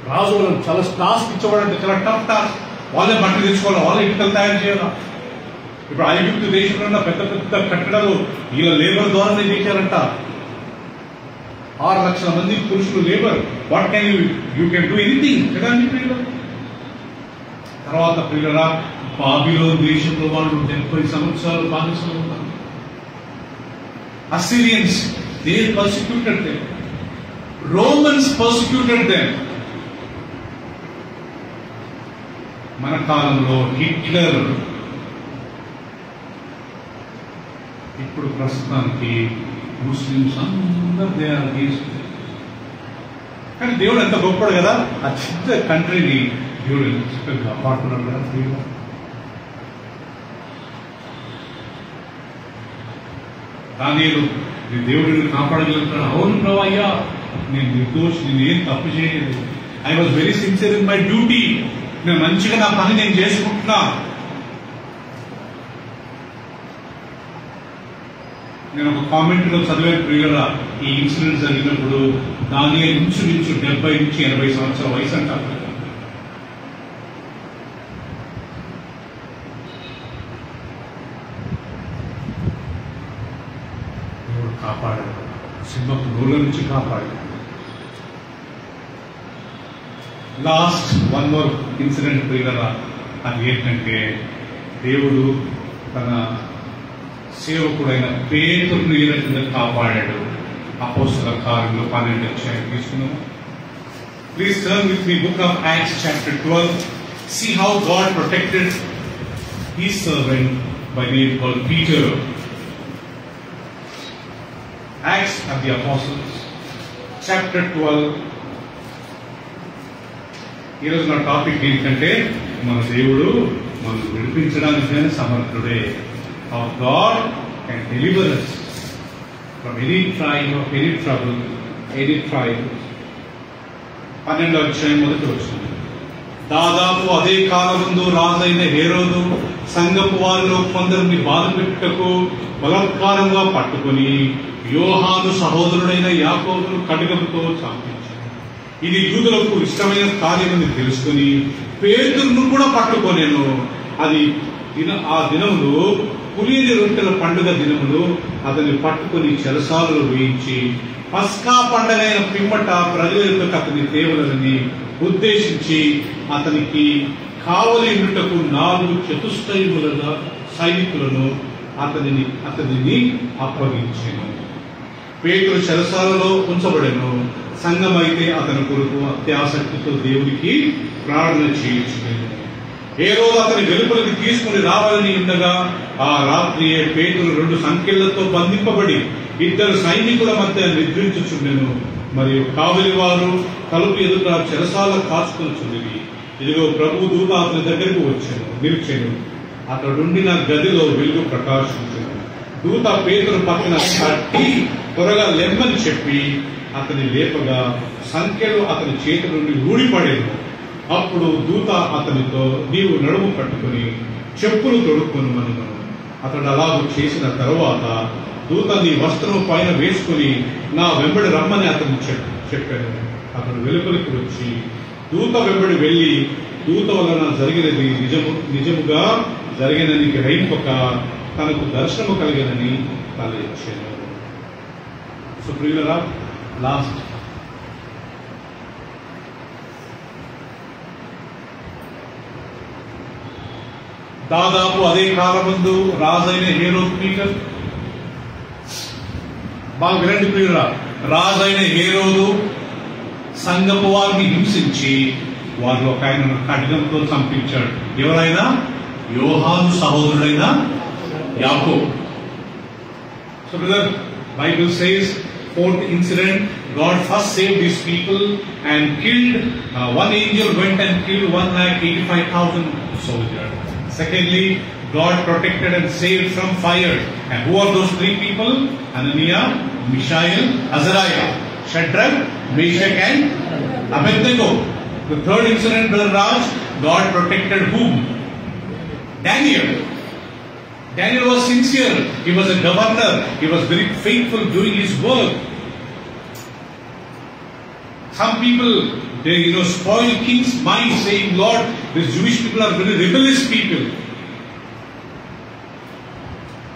రాజు వాళ్ళని చాలా టాస్క్ ఇచ్చేవాడంటే చాలా టఫ్ టాస్క్. వాళ్ళే బట్టలు తెచ్చుకోవాలి, వాళ్ళే ఇటుకలు తయారు చేయాలి, ఇప్పుడు ఐగుప్తు దేశంలో ఉన్న పెద్ద పెద్ద కట్టడాలు వీళ్ళ లేబర్ ద్వారానే చేశారంట. 6 లక్షల మంది పురుషులు labour. What can you can do anything కదా అండి ప్రియులు. తర్వాత ప్రియులరా, బాబిలోను దేశంలో వాళ్ళు 70 సంవత్సరాలు బానిసలు ఉన్నారు. Assyrians, they persecuted them. Romans persecuted them. మన కాలంలో హిట్లర్, ఇప్పుడు ప్రస్తుతానికి ముస్లింస్ అందరూ దే ఆర్ అగెయిన్స్ట్. కానీ దేవుడు ఎంత గొప్పడు కదా, ఆ చిన్న కంట్రీని దేవుడు ఎంత కాపాడుతున్నాడు కదా ఫ్రీగా. దానియేలు, నీ దేవుడిని కాపాడగలుగుతాడు. అవును ప్రభు, అయ్యా నేను నిర్దోషి, నేను ఏం తప్పు చేయలేదు. I was very sincere in my duty. నేను మంచిగా నా పని నేను చేసుకుంటున్నా. నేను ఒక కామెంట్ లో చదివే ప్రియులరా, ఈ ఇన్సిడెంట్ జరిగినప్పుడు దానియేలు ఇంచుమించు 70 నుంచి 80 సంవత్సరాల వయసు అంటారు. కాపాడాడు, సింహపు నోళ్ళ నుంచి కాపాడాడు. లాస్ట్ వన్ మోర్ ఇన్సిడెంట్ ప్రియులరా, అది ఏంటంటే దేవుడు తన సేవకుడైన పేతురును ఏ రకంగా కాపాడాడు. అపోస్తల కార్యములు 12వ అధ్యాయం తీసుకున్నాము. Please turn with me book of acts chapter 12. See how God protected his servant by name called Peter. Acts of the Apostles, chapter 12. ఈరోజు నా టాపిక్ ఏంటంటే, మన దేవుడు మనం విడిపించడానికి సమర్థుడే. Our God can deliver us from any trial or any trouble, any trial. 12వ అధ్యాయం మొదటి వచనం. దాదాపు అదే కాలమందు రాజైన హేరోదు సంఘపు వారిలో కొందరిని బాధపెట్టుటకు బలాత్కారంగా పట్టుకొని యోహాను సహోదరుడైన యాకోబును ఖడ్గముతో చంపించాడు. ఇది యూదులకు ఇష్టమైన కార్యమని తెలుసుకుని పేతురును కూడా పట్టుకొనేను. అది ఆ దినములు పులియని రొట్టెల పండుగ దినములు. అతన్ని పట్టుకొని చెరసాలలో వేయించి పస్కా పండగైన పిమ్మట ప్రజల యొక్క అతని తేవలని ఉద్దేశించి అతనికి కావలి ఉండుటకు 4 చతుష్టయముల సైనికులను అతనిని అప్పగించాను. పేతురు చెరసాలలో ఉంచబడెను. సంఘం అయితే అతని కొరకు అత్యాసక్తితో దేవునికి ప్రార్థన చేయించలేదు. ఏ రోజు అతని వెలుపలికి తీసుకుని రావాలని ఉండగా ఆ రాత్రియే పేతురు 2 సంకెళ్లతో బంధింపబడి 2 సైనికుల మధ్య నిద్రించుచుండెను. మరియు కావలి వారు తలుపు ఎదుట చెరసాల కాచుకొనుచుండేవి. ఇదిగో ప్రభు దూత అతని దగ్గరకు నిలిచెను. అతడుండిన గదిలో వెలుగు ప్రకాశించెను. దూత పేతురు పక్కన తట్టి త్వరగా లెమ్మని చెప్పి అతని లేపగా సంఖ్యలు అతని చేతి నుండి ఊడిపడేను. అప్పుడు దూత అతనితో, నీవు నడుము కట్టుకుని చెప్పులు తొడుక్కొనుమనెను. అతడు అలాగూ చేసిన తరువాత దూత నీ వస్త్రం పైన వేసుకుని నా వెంబడి రమ్మని అతను చెప్పాను. అతడు వెలుపలికి వచ్చి దూత వెంబడి వెళ్లి దూత వలన జరిగినది నిజముగా జరిగినని గ్రహింపక తనకు దర్శనము కలిగినని తలెచ్చాను. సో ప్రియులరా, లాస్ట్ దాదాపు అదే కాలమందు రాజైన హేరోదు పీటర్, బాగా వినండి ప్రియులరా, రాజైన హేరోదు సంఘపు వారిని హింసించి వారిలో ఒక ఆయన ఖడ్గంతో చంపించాడు. ఎవరైనా? యోహాను సహోదరుడైన యాకోబు. So brother, Bible says, 4th incident, God first saved these people and killed, one angel went and killed 1,85,000 soldiers. Secondly, God protected and saved from fire. And who are those 3 people? Ananias, Mishael, Azariah, Shadrach, Meshach and Abednego. The 3rd incident, Brother Raj, God protected whom? Daniel. Daniel was sincere. He was a governor. He was very faithful doing his work. Some people, they spoil king's mind, saying, Lord, these Jewish people are very rebellious people.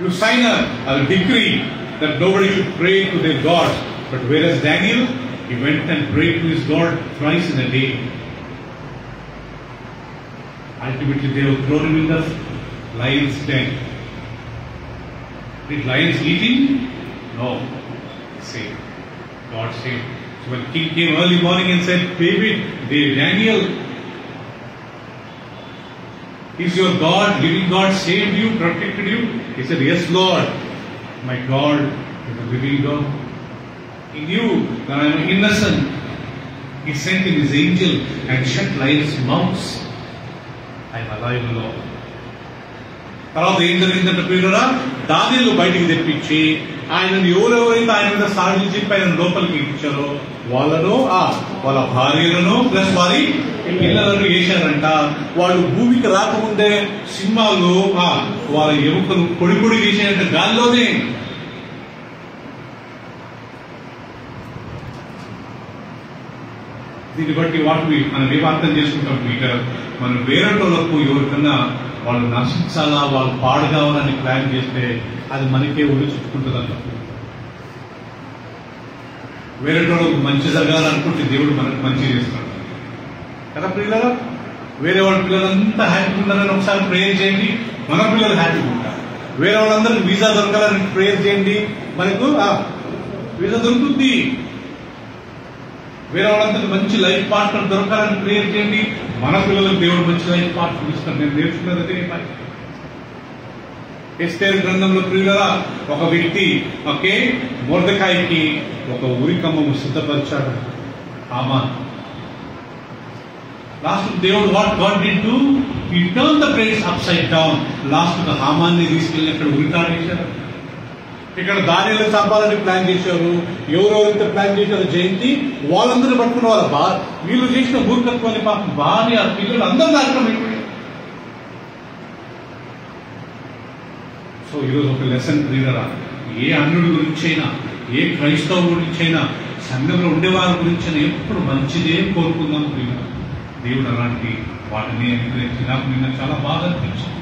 You sign a decree that nobody should pray to their gods. But whereas Daniel, he went and prayed to his God thrice in a day. Ultimately, they have thrown him in the lion's den. Did lions eat him? No. Saved. God saved. So when king came early morning and said, David, Daniel, is your God, living God, saved you, protected you? He said, yes, Lord. My God is a living God. He knew that I am innocent. He sent in his angel and shut lions' mouths. I am alive, Lord. తర్వాత ఏం జరిగిందంటే ప్రియులారా, దానియేలు బయటికి తెప్పించి ఆయనను ఎవరెవరైతే ఆయన మీద సాక్షులు చెప్పి ఆయన లోపలికి ఇచ్చారో వాళ్ళను వాళ్ళ భార్యలను ప్లస్ వారి పిల్లలను వేశారంట. వాళ్ళు భూమికి రాకముందే సింహాలు వాళ్ళ ఎముకలు పొడి పొడి వేసాయంట గాల్లోనే. దీన్ని బట్టి వాటిని మనం ఏం అర్థం చేసుకుంటాం ఇంకా, మనం వేరేటోళ్లకు ఎవరికన్నా వాళ్ళు నశించాలా, వాళ్ళు పాడు కావాలని ప్లాన్ చేస్తే అది మనకే ఒడి చుట్టుకుంటుంది అంట. వేరేటోళ్ళకు మంచి జరగాలనుకుంటే దేవుడు మనకు మంచి చేస్తాడు కదా పిల్లలు. వేరే వాళ్ళ పిల్లలంతా హ్యాపీగా ఉండాలని ఒకసారి ప్రేయర్ చేయండి, మన పిల్లలు హ్యాపీగా ఉంటారు. వేరే వాళ్ళందరికీ వీసా దొరకాలని ప్రేయర్ చేయండి, మనకు వీసా దొరుకుతుంది. వేరే వాళ్ళందరికీ మంచి లైఫ్ పార్ట్నర్ దొరకాలని ప్రేయర్ చేయండి, మన పిల్లలకు దేవుడు మంచి లైఫ్ పార్ట్నర్ ఇస్తారు. నేను నేర్చుకున్నది అదే. ఎస్తేరు గ్రంథంలో ప్రియులరా, ఒక వ్యక్తి మొర్దెకాయికి ఒక ఉరికమ్మము సిద్ధపరిచాడు. హామాన్. లాస్ట్ దేవుడు what God did do, he turn the place upside down. Last హామాన్ని తీసుకెళ్లి అక్కడ ఉరితాడేశారు. ఇక్కడ దానియేలు చంపాలని ప్లాన్ చేశారు. ఎవరెవరైతే ప్లాన్ చేశారో జయంతి, వాళ్ళందరూ పట్టుకున్న వాళ్ళ వీళ్ళు చేసిన మూర్ఖత్వాన్ని పాపం భార్య పిల్లలు అందరూ దాంట్లో అయిపోయారు. సో ఈరోజు ఒక లెసన్ ప్రియులరా, ఏ అన్యుడి గురించైనా, ఏ క్రైస్తవుల గురించైనా, సంఘంలో ఉండేవారి గురించైనా ఎప్పుడు మంచిదే కోరుకుందాం ప్రియులరా. దేవుడు అలాంటి వాటిని అనుగ్రహించి నాకు నిన్న చాలా బాగా అనిపించింది.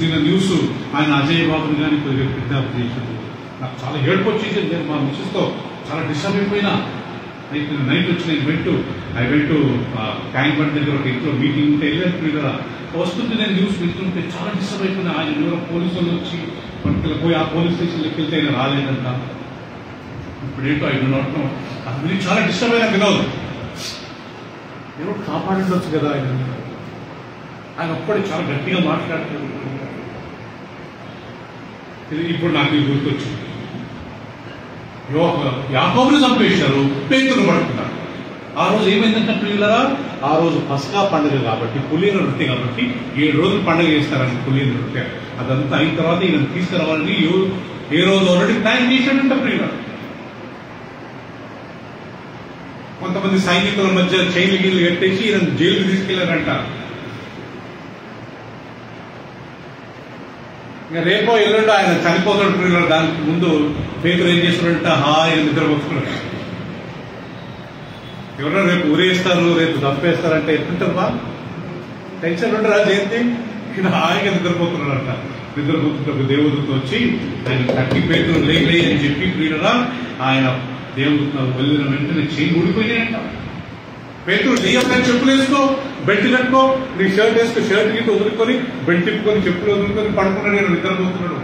నిన్న న్యూస్ ఆయన అజయ్ బాబుని కానీ కొద్దిగా కిడ్నాప్ చేశారు. నాకు చాలా ఏడుపు వచ్చేసింది. నేను మా మిస్సెస్తో చాలా డిస్టర్బ్ అయిపోయినా. అయితే నైట్ వచ్చి నేను ఐ వెంట్ ట్యాంక్ బండ్ దగ్గర ఒక ఇంట్లో మీటింగ్ ఉంటే వెళ్ళాను ప్రియులరా. వస్తుంటే నేను న్యూస్ వింటుంటే చాలా డిస్టర్బ్ అయిపోయినా. ఆయన ఎవరో పోలీసులు వచ్చి పట్టుకెళ్ళి పోయి ఆ పోలీస్ స్టేషన్లోకి వెళ్తే ఆయన రాలేదంట. ఇప్పుడేంటో ఐ డు నాట్ నో. అది గురించి చాలా డిస్టర్బ్ అయినా వినోద్, ఎవరు కాపాడుండొచ్చు కదా ఆయన ఒక్కడే చాలా గట్టిగా మాట్లాడుతాడు. ఇప్పుడు నాకు ఇది గుర్తొచ్చింది. యాకోబుని చంపేశారు, పేతురు పడుతున్నారు. ఆ రోజు ఏమైందంటే ప్రియులరా, ఆ రోజు పస్కా పండుగ కాబట్టి, పులిన రొట్టె కాబట్టి 7 రోజులు పండుగ చేస్తారండి పులిన రొట్టె. అదంతా అయిన తర్వాత ఈయన తీసుకురావాలని ఏ రోజు ఆల్రెడీ ప్లాన్ చేశాడంట ప్రియుల. కొంతమంది సైనికుల మధ్య చైన్లు గీళ్ళు కట్టేసి ఈయన జైలుకి తీసుకెళ్లారంట. ఇంకా రేపో ఎల్లుండో ఆయన చనిపోతాడు ప్రియులు. దానికి ముందు పేతురు ఏం చేస్తున్నాడంట, హాయిగా నిద్రపోతున్నాడు. ఎవరో రేపు ఊరేస్తారు, రేపు చంపేస్తారంటే ఎట్లుంటారు బా, టెన్షన్ ఉంటారా జయంతి? ఈయన హాయిగా నిద్రపోతున్నాడంట. నిద్రపోతున్నప్పుడు దేవుడితో వచ్చి ఆయన తట్టి పేతురు లేలే అని చెప్పి ప్రియులరా, ఆయన దేవుడితో వెళ్ళిన వెంటనే చేయి ఊడిపోయాయంట. పేతురు లేయొక్క చెప్పులు వేసుకో, బెల్ట్ కట్టుకో, నీ షర్ట్ వేసుకో, షర్ట్ గిట్ట వదులుకొని బెల్ట్ తిప్పుకొని చెప్పులు వదులుకొని పడుకున్నాడు. నేను నిద్రపోతున్నాడు.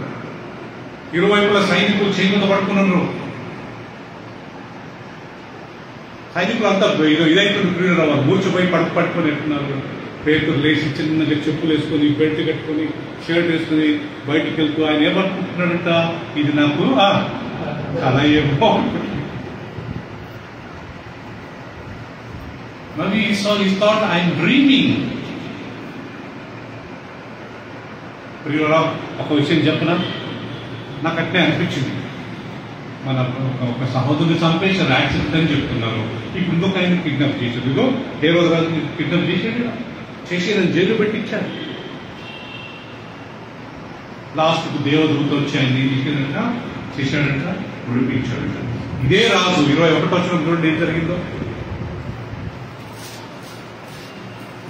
ఇరువైపులా సైనికులు చేయి మీద పడుకున్నారు. సైనికులు అంతా ఇదైతుంది, వాళ్ళు మూర్చిపోయి పట్టుకొని ఎట్టున్నారు. పేతురు లేచి చిన్నగా చెప్పులు వేసుకొని, బెల్ట్ కట్టుకొని, షర్ట్ వేసుకొని బయటికి వెళ్తూ ఆయన ఏమనుకుంటున్నాడంట, ఇది నాకు కళ ఏమో. Maybe he thought, I am dreaming. ప్రియురా, ఒక విషయం చెప్పనా, నాకు అట్నే అనిపించింది. మన ఒక సహోదరుని చంపేశారు, యాక్సిడెంట్ అని చెప్తున్నారు. ఇప్పుడు ఇంకొక ఆయన కిడ్నాప్ చేశారు. ఇదో ఏ రోజు రాజు కిడ్నాప్ చేసి జైలు పెట్టించారు. లాస్ట్ కు దేవదూత వచ్చి ఆయన ఏం చేశాడంట, విడిపించాడంట. ఇదే రాజు 21వ వచనం ఏం జరిగిందో,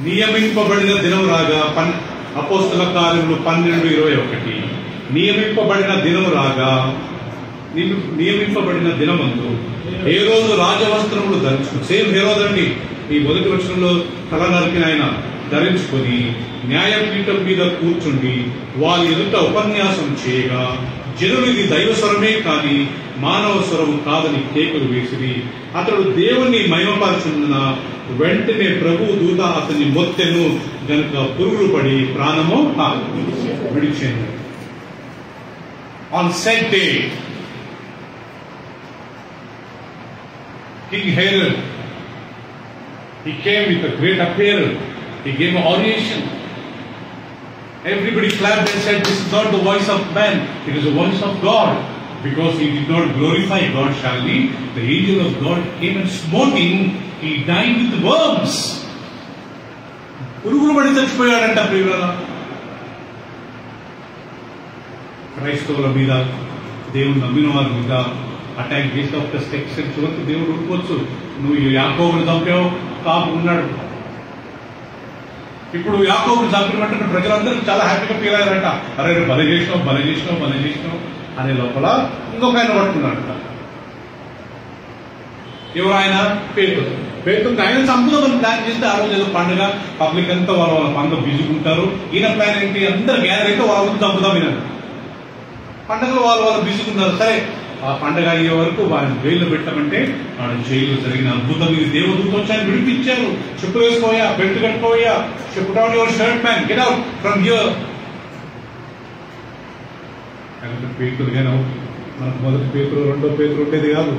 నియమింపబడిన దినం రాగా అపోస్తల కార్యములు 12:21 నియమింపబడిన దినము రాగా నియమింపబడిన దినమందు ఏ రోజు రాజవస్త్రములు ధరించుకుని, సేమ్ హేరోదండి ఈ మొదటి వచనంలో తల నరికిన ఆయన ధరించుకొని న్యాయపీఠం మీద కూర్చుండి వారి ఎదుట ఉపన్యాసం చేయగా జనులు ఇది దైవ స్వరమే కాని మానవ స్వరము కాదని కేకలు వేసిరి. అతడు దేవుణ్ణి మహిమపరచున్న వెంటనే ప్రభు దూత అతన్ని మొత్తెను గనుక పురుగులు పడి ప్రాణము విడిచేను. On set day King Herod, he came with a great appearance. He gave an oration. Everybody clapped and said, "This is not the voice of man, it is the voice of God." Because he did not glorify God, shall he? The angel of God came and smote him. He died with worms. పురుగులు పడి చచ్చిపోయాడంట ప్రియులారా. క్రైస్తవుల మీద, దేవుని నమ్మిన వారి మీద attack చేసి ఒక సెక్షన్ చివరికి దేవుడు ఊరుకోవచ్చు. నువ్వు యాకోబుని చంపావు, కాపు ఉన్నాడు. ఇప్పుడు యాకోబుని చంపినట్టు ప్రజలందరూ చాలా హ్యాపీగా ఫీల్ అయ్యారంట. అరే బలి చేసినావు అనే లోపల ఇంకొక ఆయన పట్టుకున్నాడంట. ఎవరు ఆయన? పేతురు. ఆయన చంపుదామని ప్లాన్ చేస్తే ఆ రోజు ఏదో పండుగ, పబ్లిక్ అంతా వాళ్ళ పండుగ బిజీకుంటారు. ఈయన ప్లాన్ ఏంటి? అందరు గ్యాదర్ అయితే వాళ్ళ ముందు చంపుదాం ఈయన. పండుగలో వాళ్ళు బిజీకున్నారు. సరే, ఆ పండుగ అయ్యే వరకు వారిని జైల్లో పెట్టమంటే వాడు జైలు జరిగిన అద్భుతం. ఇది దేవదూత వచ్చాయని విడిపించారు. చెప్పులు వేసుకోయా, బెల్ట్ కట్టుకోయా, చెప్పుట్ out your shirt man, get out from here. పేతురుగానే మనకు మొదటి పేతురు, రెండో పేతురు ఉండేది కాదు.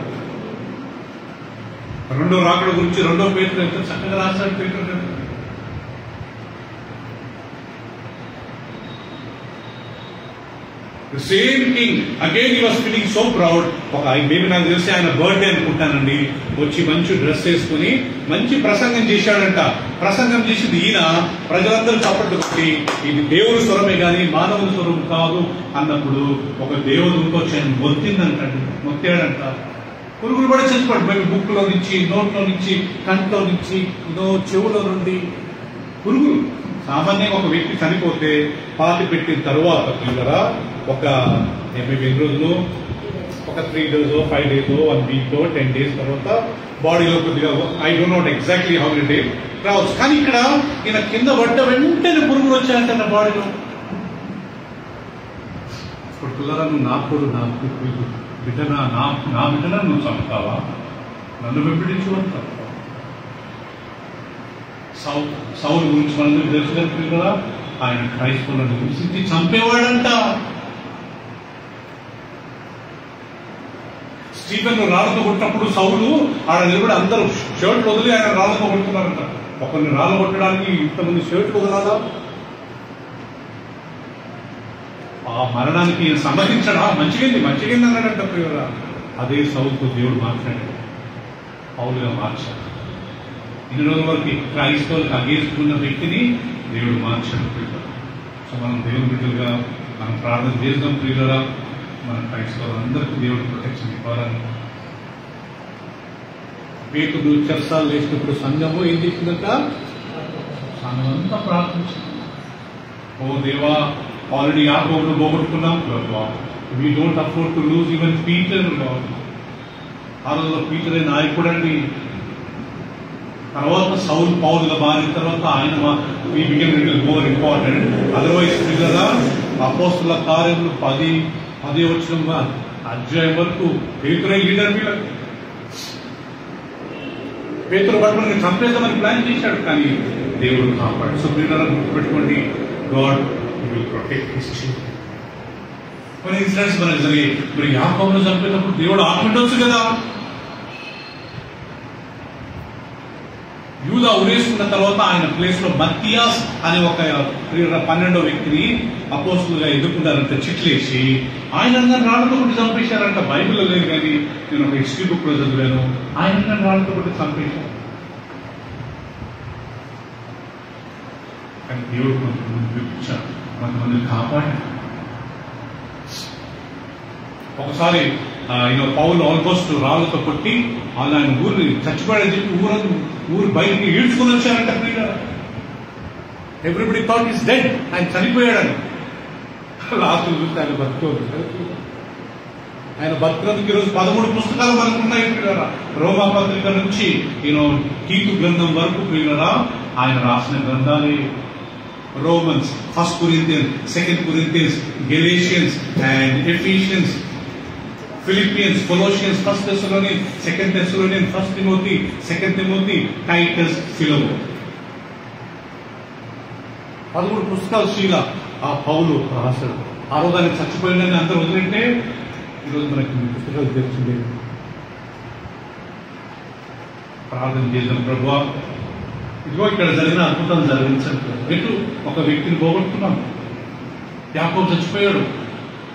రెండో రాకడ గురించి రెండో పేతురు ఎంత చక్కగా రాశాడు పేతురు గారు. The same king, again he was feeling so proud. Maybe నాకు తెలిసి ఆయన బర్త్డే అనుకుంటానండి. వచ్చి మంచి డ్రెస్ వేసుకుని మంచి ప్రసంగం చేశాడంట. ప్రసంగం చేసింది ఈయన. ప్రజలందరూ చప్పట్లు కొట్టి ఇది దేవుడి స్వరమే కానీ మానవుని స్వరం కాదు అన్నప్పుడు ఒక దేవుడితో వచ్చి ఆయన మొత్తాడంట. పురుగులు కూడా చచ్చిపోయాడు. మేము బుక్లో నుంచి, నోట్లో నుంచి, కంట్లో నుంచి, చెవులో నుండి పురుగులు. సామాన్యంగా ఒక వ్యక్తి చనిపోతే పాతి పెట్టిన తరువాత పిల్లరా ఒక ఎన్ని రోజులు, ఒక 3 days, 5 days, 1 week, 10 days తర్వాత బాడీలో కొద్దిగా I don't know exactly how many days రావచ్చు. కానీ ఇక్కడ ఈయన కింద పడ్డ వెంటనే పురుగులు వచ్చాయంట నా బాడీలో. ఇప్పుడు పిల్లరా నువ్వు నాకు బిడ్డనా, నా బిడ్డనా నువ్వు చంపుతావా? నన్ను వెంబడించమంటావు. సౌలు గురించి మనందరూ తెలుసు కదా, ఆయన క్రైస్తవులను హింసించి చంపేవాడంట. స్టీఫెన్ రాళ్ళతో కొట్టినప్పుడు సౌలు ఆడ నిలబడి అందరూ షర్ట్లు వదిలి ఆయన రాళ్ళతో కొడుతున్నారంట. ఒకరిని రాళ్ళు కొట్టడానికి ఇంతమంది షర్ట్లు వదలాలా? ఆ మరణానికి సమ్మతించడా? మంచిగా అన్నాడంట ప్రియురా. అదే సౌలుతో దేవుడు మాట్లాడాడు, పౌలుగా మార్చాడు. ఇన్ని రోజుల వరకు క్రైస్తవులకు అగేసుకున్న వ్యక్తిని దేవుడు మార్చాడు ప్రియురా. సో మనం దేవుని బిడ్డలుగా మనం ప్రార్థన చేద్దాం ప్రియులరా. మన క్రైస్తవులందరికీ దేవుడు ప్రొటెక్షన్ ఇవ్వాలని. పేతుడు చర్చాలు వేసినప్పుడు సంఘము ఏం చేసిందంట? సంఘం అంతా ప్రార్థించింది. ఓ దేవా, ఆల్రెడీ యాకోబును పోగొట్టుకున్నాం, we don't afford to lose even Peter. ఆ రోజులో పీటర్ నాయకుడండి. తర్వాత సౌల్ పౌలుగా మారిన తర్వాత ఆయన we became little more important. Otherwise పిల్లరా అపోస్తుల కార్యములు 10 వచనంగా అధ్యాయం వరకు పేతురే లీడర్. పేతురు పట్టుకుని చంపేద్దామని ప్లాన్ చేశాడు, కానీ దేవుడు కాపాడు. సో పిల్లరా గుర్తుపెట్టుకోండి, God will protect his children. కొన్ని ఇన్సిడెంట్స్ మనకు జరిగాయి. మరి యాకోబును చంపేటప్పుడు దేవుడు ఆపేటొచ్చు కదా. యూదా ఉరేసుకున్న తర్వాత ఆయన ప్లేస్ లో మత్తియాస్ అనే ఒక 12వ వ్యక్తిని అపోస్తులుగా ఎదుర్కొన్నారంట చిట్లేసి. ఆయన రాళ్లతో కొట్టి చంపేశారంట. బైబిల్లో లేదు కానీ నేను ఒక హిస్టరీ బుక్ లో చదివాను. ఆయన రాళ్లతో కొట్టి చంపేశారు. కానీ దేవుడు కొంతమంది విడిపించాడు, కొంతమందిని కాపాడాడు. ఒకసారి పౌలు ఆల్మోస్ట్ రాళ్లతో కొట్టి ఆయన ఊరిని చచ్చిపోయాడని చెప్పి ఊరు బయటికి ఈడ్చుకుని వచ్చారంట. ఎవ్రీబడి థాట్ ఈస్ డెడ్, ఆయన చనిపోయాడని. లాస్ట్ చూస్తే ఆయన బతుకోదు. ఆయన బతుకున్నందుకు ఈరోజు 13 పుస్తకాలు మనకు ఉన్నాయి. రోమా పత్రిక నుంచి కీతు గ్రంథం వరకు ప్రియులరా ఆయన రాసిన గ్రంథాలే. Romans, 1 Corinthians, 2 Corinthians, Galatians and Ephesians, Philippians, Colossians, 1 Thessalonians, 2 Thessalonians, 1 Timothy, 2 Timothy, Titus, Philemon. 13 పుస్తకాలు శ్రీల ఆ పౌలు రాశాడు. ఆ రోజు ఆయన చచ్చిపోయిందని అందరూ వదిలింటే ఈరోజు మనకి పుస్తకాలు తెచ్చింది. ప్రార్థన చేద్దాం. ప్రభువా, ఇదిగో ఇక్కడ జరిగిన అద్భుతాలు జరిగించండి. ఎటు ఒక వ్యక్తిని పోగొట్టుకున్నాం. యాకోబు చచ్చిపోయాడు,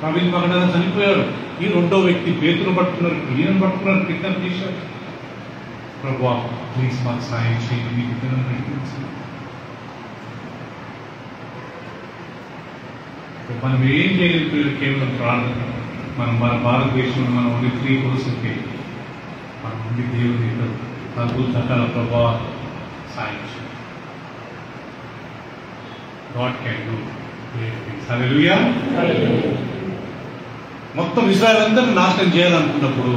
ప్రవీణ్ మగడాల చనిపోయాడు. ఈ రెండో వ్యక్తి పేతురు పట్టుకున్నారు, ఈయనను పట్టుకున్నారు, కిడ్నాప్ చేశారు. ప్రభువా ప్లీజ్ మాకు సాయం చేయండి, మీకు ఇద్దరు ప్రయత్నించండి. మనం ఏం చేయలేదు, కేవలం ప్రార్థన. మనం మన భారతదేశంలో మనం ఓన్లీ 3% మనం ఉండి దేవుని తగ్గు చట్టాల ప్రభావ సాయం చేయండి. God can do great things. Hallelujah. మొత్తం ఇశ్రాయేలు అందరినీ నాశనం చేయాలనుకున్నప్పుడు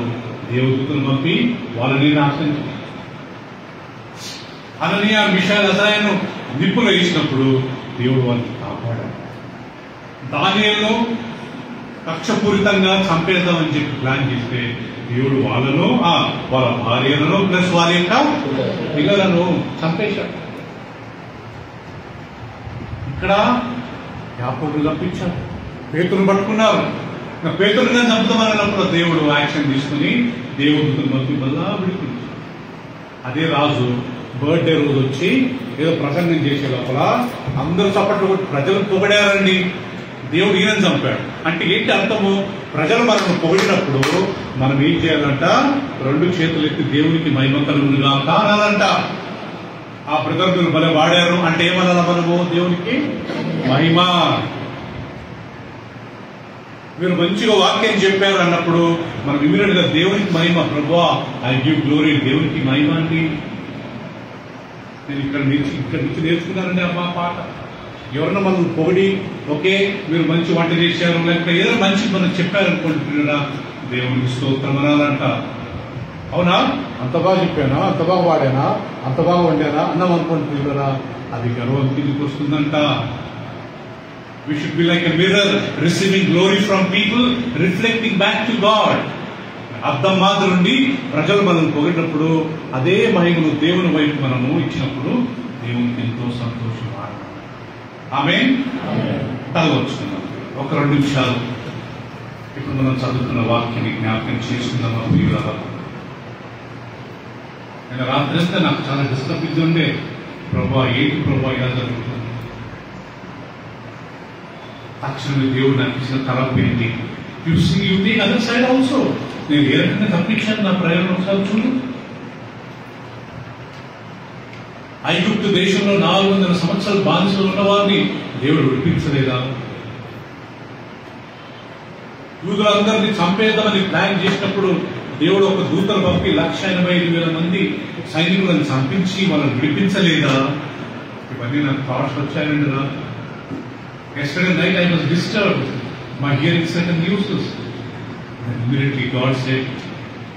దేవదూతను పంపి వాళ్ళని నాశనం చేయాలి. అననీయ మిషాయలు అజరాయను నిప్పులో వేసినప్పుడు దేవుడు వాళ్ళని కాపాడాడు. దానియేలును కక్షపూరితంగా చంపేద్దామని చెప్పి ప్లాన్ చేస్తే దేవుడు వాళ్ళను వాళ్ళ భార్యలను ప్లస్ వారి యొక్క పిల్లలను చంపేశాడు. ఇక్కడ యాకోబును తప్పించాడు, పేతురును పట్టుకున్నారు. పేతురుని చంపుతామన్నప్పుడు దేవుడు యాక్షన్ తీసుకుని దేవుడు మధ్య మళ్ళా విడిపించాడు. అదే రాజు బర్త్డే రోజు వచ్చి ఏదో ప్రసంగం చేసే లోపల అందరూ చప్పట్లు కొట్టి ప్రజలు పొగడారండి. దేవుడు ఈయనని చంపాడు అంటే ఏంటి అర్థము? ప్రజలు మనల్ని పొగిడినప్పుడు మనం ఏం చేయాలంట? 2 చేతులు ఎత్తి దేవునికి మహిమ కలుగునుగా కానాలంట. ఆ ప్రజలు భలే వాడారు అంటే ఏమనాలా మనము? దేవునికి మహిమ. మీరు మంచిగా వాక్యం చెప్పారు అన్నప్పుడు మనం ఇమీడియట్ గా దేవునికి మహిమ. ప్రభువా ఐ గివ్ గ్లోరీ, దేవునికి మహిమ అండి. నేను ఇక్కడ నుంచి నేర్చుకున్నానండి అమ్మా పాట. ఎవరన్నా మనం పొగిడి ఓకే మీరు మంచి వంట చేశారు లేకపోతే ఏదైనా మంచి మనం చెప్పారనుకుంటున్నారా, దేవునికి స్తోత్రం అనాలంట. అవునా? అంత బాగా చెప్పానా, అంత బాగా వాడానా, అంత బాగా వండానా అన్నాం అనుకుంటున్నారా, అది గర్వం కిందికి వస్తుందంట. We should be like a mirror, receiving glory from people, reflecting back to God. అర్థం మాత్రం నుండి ప్రజలు మనం పొగిడినప్పుడు అదే మహిమను దేవుని వైపు మనము ఇచ్చినప్పుడు దేవునికి ఎంతో సంతోషం. ఆమేన్. తలవచ్చుకున్నాం. ఒక 2 నిమిషాలు ఇప్పుడు మనం చదువుతున్న వాక్యాన్ని జ్ఞాపకం చేసుకుందామా? నేను రాత్రి అంతా నాకు చాలా డిస్టర్బ్ ఉండే. ప్రభా ఏంటి ప్రభా ఇలా జరుగుతుంది? తక్షణమే దేవుడు నాకు ఇచ్చిన తలపు ఏంటి? You take other side also. నేను ఏ రకంగా తప్పించాను నా ప్రయాణం ఒకసారి చూడు. ఐగుప్తు దేశంలో 400 సంవత్సరాలు బానిసలు ఉన్న వారిని దేవుడు విడిపించలేదా? యూదులందరినీ చంపేద్దామని ప్లాన్ చేసినప్పుడు దేవుడు ఒక దూతను పంపి 1,85,000 మంది సైనికులను చంపించి వాళ్ళని విడిపించలేదా? ఇవన్నీ నాకు థాట్స్ వచ్చాయండి రా. Yesterday night I was disturbed by hearing certain news. And immediately God said,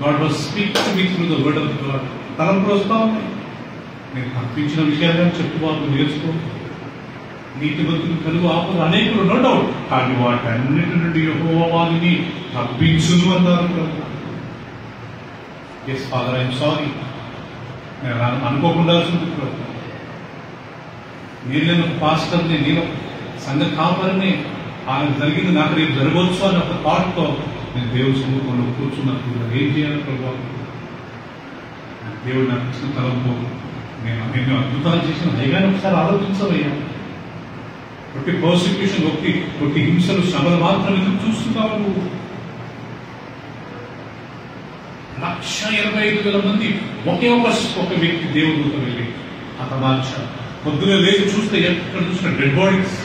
God was speaking to me through the word of God. తలంపులు వస్తా ఉన్నాయి. నేను తప్పించిన విషయాలను చెప్పుకోవాలి, నేర్చుకో. నీతి బతుకు కలుగు ఆపదు అనేకులు నో డౌట్. కానీ వాటన్నిటి నుండి యెహోవా వారిని తప్పించును అన్నారు. Yes father I'm sorry. నేను అనుకోకుండా నేను పాస్టర్ని, నేను సంఘ కాపరిని, ఆయన జరిగింది నాకు రేపు జరగవచ్చు అని ఒక థాట్తో నేను దేవుడి సముఖంలో కూర్చున్నప్పుడు ఏం చేయాలి ప్రభావం? దేవుడు నాకు ఇచ్చిన తలంపు నేను అద్భుతాలు చేసిన దైవాన్ని ఒకసారి ఆలోచించవయ్యా. ఒకటి పర్సిక్యూషన్, ఒకటి హింసలు, శ్రమలు మాత్రం ఎందుకు చూస్తున్నావు నువ్వు? 1,85,000 మంది ఒకే ఒక వ్యక్తి దేవుడితో వెళ్ళి హతమార్చారు. పొద్దునే లేచి చూస్తే ఎక్కడ చూసిన డెడ్ బాడీస్.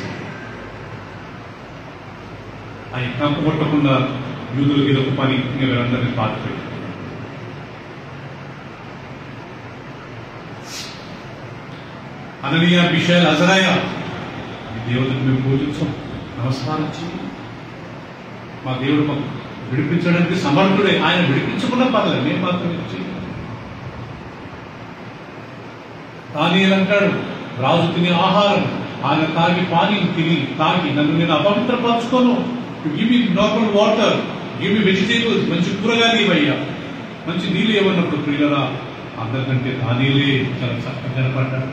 ఆ యజ్ఞాంక కొట్టకుండా యూదులకు ఇదొక పని, వీరందరినీ బాధ పెట్టారు. అననీయ, మిషాయల్, అజరాయ ఈ దేవతను మేము పూజించాం, నమస్కారం చేయి. మా దేవుడు మాకు విడిపించడానికి సమర్థుడే. ఆయన విడిపించకుండా పర్లేదు, మేము మాత్రం చేయి. దానియేలు అంటాడు, రాజు తినే ఆహారం, ఆయన తాగి పానీయం తిని తాగి నన్ను నేను అపవిత్రపరచుకోను. Give me normal water, give me vegetables, మంచి కూరగాయలు ఇవయ్యా, మంచి నీళ్ళు ఏమన్నప్పుడు ప్రియులరా అందరికంటే దానియేలే చాలా చక్కగా కనపడ్డాడు.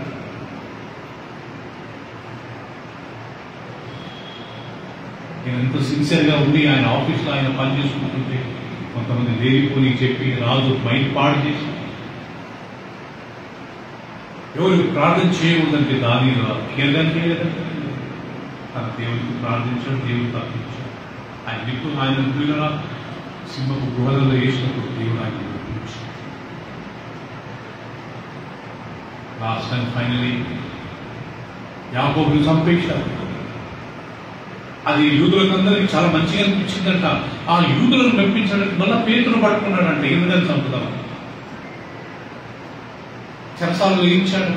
నేను ఎంతో సిన్సియర్గా ఉండి ఆయన ఆఫీస్లో ఆయన పని చేసుకుంటుంటే కొంతమంది లేనిపోని చెప్పి రాజు మైండ్ పాడు చేసి ఎవరికి ప్రార్థన చేయకూడదంటే దానిలో కేర్గానే చేయలేదంటే తన దేవుడికి ప్రార్థించాడు, దేవుడు తప్పించాడు. ఆయన దిక్కు ఆయన పిల్లల సింహపు గుహలలో వేసినప్పుడు దేవుడు ఆయన విడిపించాడు. లాస్ట్ అండ్ ఫైనలీ యాకోబుని చంపేశారు. అది యూదులందరికీ చాలా మంచిగా అనిపించిందంట. ఆ యూదులను మెప్పించడానికి మళ్ళా పేతురు పట్టుకున్నాడంట, ఎందుకని చంపుతాం, చెరసాలు వేయించాడు.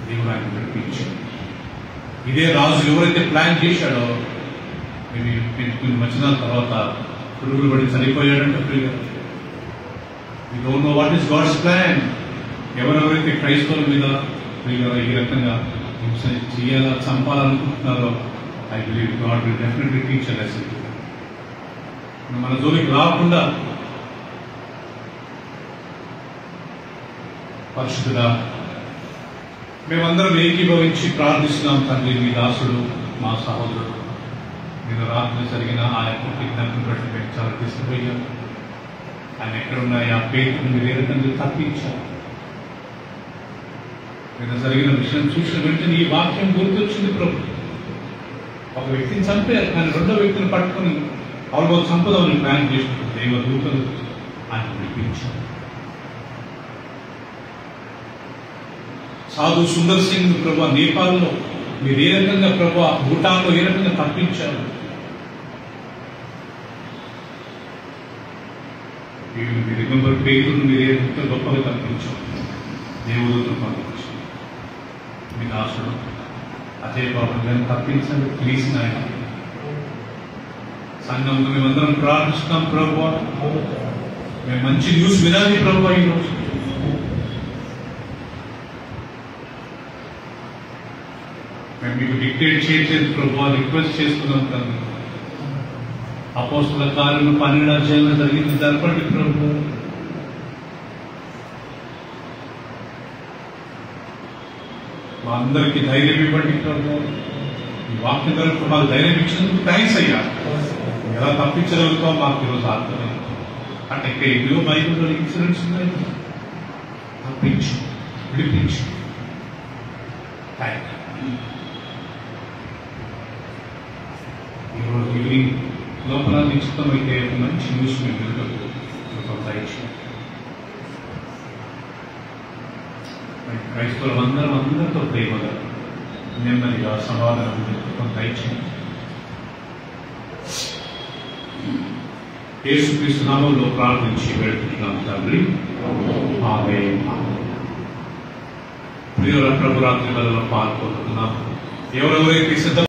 దేవుడు ఆయన నడిపించాడు. ఇదే రాజు ఎవరైతే ప్లాన్ చేశాడో కొన్ని వచనాల తర్వాత పురుగులు పడి చనిపోయాడంటే ప్రియులు. You don't know what is God's plan. ఎవరెవరైతే క్రైస్తవుల మీద ప్రియులు ఈ రకంగా హింస చేయాలా చంపాలనుకుంటున్నారో I believe God will definitely teach a lesson. మన జోలికి రాకుండా పరిశుద్ధుడా మేమందరం ఏకీభవించి ప్రార్థిస్తున్నాం తండ్రి. మీ దాసుడు మా సహోదరుడు నిన్న రాత్రి జరిగిన ఆ యొక్క కిడ్నాప్ బట్టి మేము చాలా తీసుకుపోయాం. ఆయన ఎక్కడున్నా ఆ పేరును మీరు ఏ రకంగా తప్పించారు. నిన్న జరిగిన విషయం చూసిన వెంటనే ఈ వాక్యం గుర్తొచ్చింది ప్రభు. ఒక వ్యక్తిని చంపారు, కానీ రెండో వ్యక్తిని పట్టుకుని అవలో చంపుదామని ప్లాన్ చేసినప్పుడు దేవదూతలు ఆయన విడిపించారు. సాధు సుందర్ సింగ్ ప్రభు నేపాల్లో మీరు ఏ రకంగా ప్రభు భూటాన్లో ఏ రకంగా తప్పించారు. రిమెంబర్ పేరును మీరు ఏ రకంగా గొప్పగా తప్పించారు, దేవుడు పంపించారు. మీ దాసుడు అజయ్ బాబు గారిని తప్పించండి ప్లీజ్ నాయన. సంఘంలో మేమందరం ప్రార్థిస్తున్నాం ప్రభు, మేము మంచి న్యూస్ వినాలి ప్రభు. ఈరోజు మేము మీకు డిక్టేట్ చేయట్లేదు ప్రభు, రిక్వెస్ట్ చేస్తున్నాం తండ్రి. అపోస్తల కార్యము 12 అధ్యాయంలో జరిగింది జరపండి ప్రభు. మా అందరికీ ధైర్యం ఇవ్వండి ప్రభు. ఈ వాక్యం ద్వారా మాకు ధైర్యం ఇచ్చినందుకు థ్యాంక్స్ అయ్యా. ఎలా తప్పించగలుగుతాం మాకు ఈరోజు అర్థమైంది. అంటే ఎన్నో బైబిల్లో ఇన్సిడెంట్స్ ఉన్నాయి. తప్పించు, విడిపించు. Thank you. ఈరోజు ఈవినింగ్ లోపల నిశ్చితమైతే మంచి న్యూస్ మేము దయచేయండి. క్రైస్తవులు అందరితో ప్రేమగా నెమ్మదిగా సమాధానం దయచేయండి. యేసుక్రీస్తు నామములో ప్రార్థించి వేడుకుంటున్నాం తండ్రి, ఆమేన్. ప్రియుల ప్రభు రాత్రి వేళలో పాల్గొంటున్నాం. ఎవరెవరైతే సిద్ధ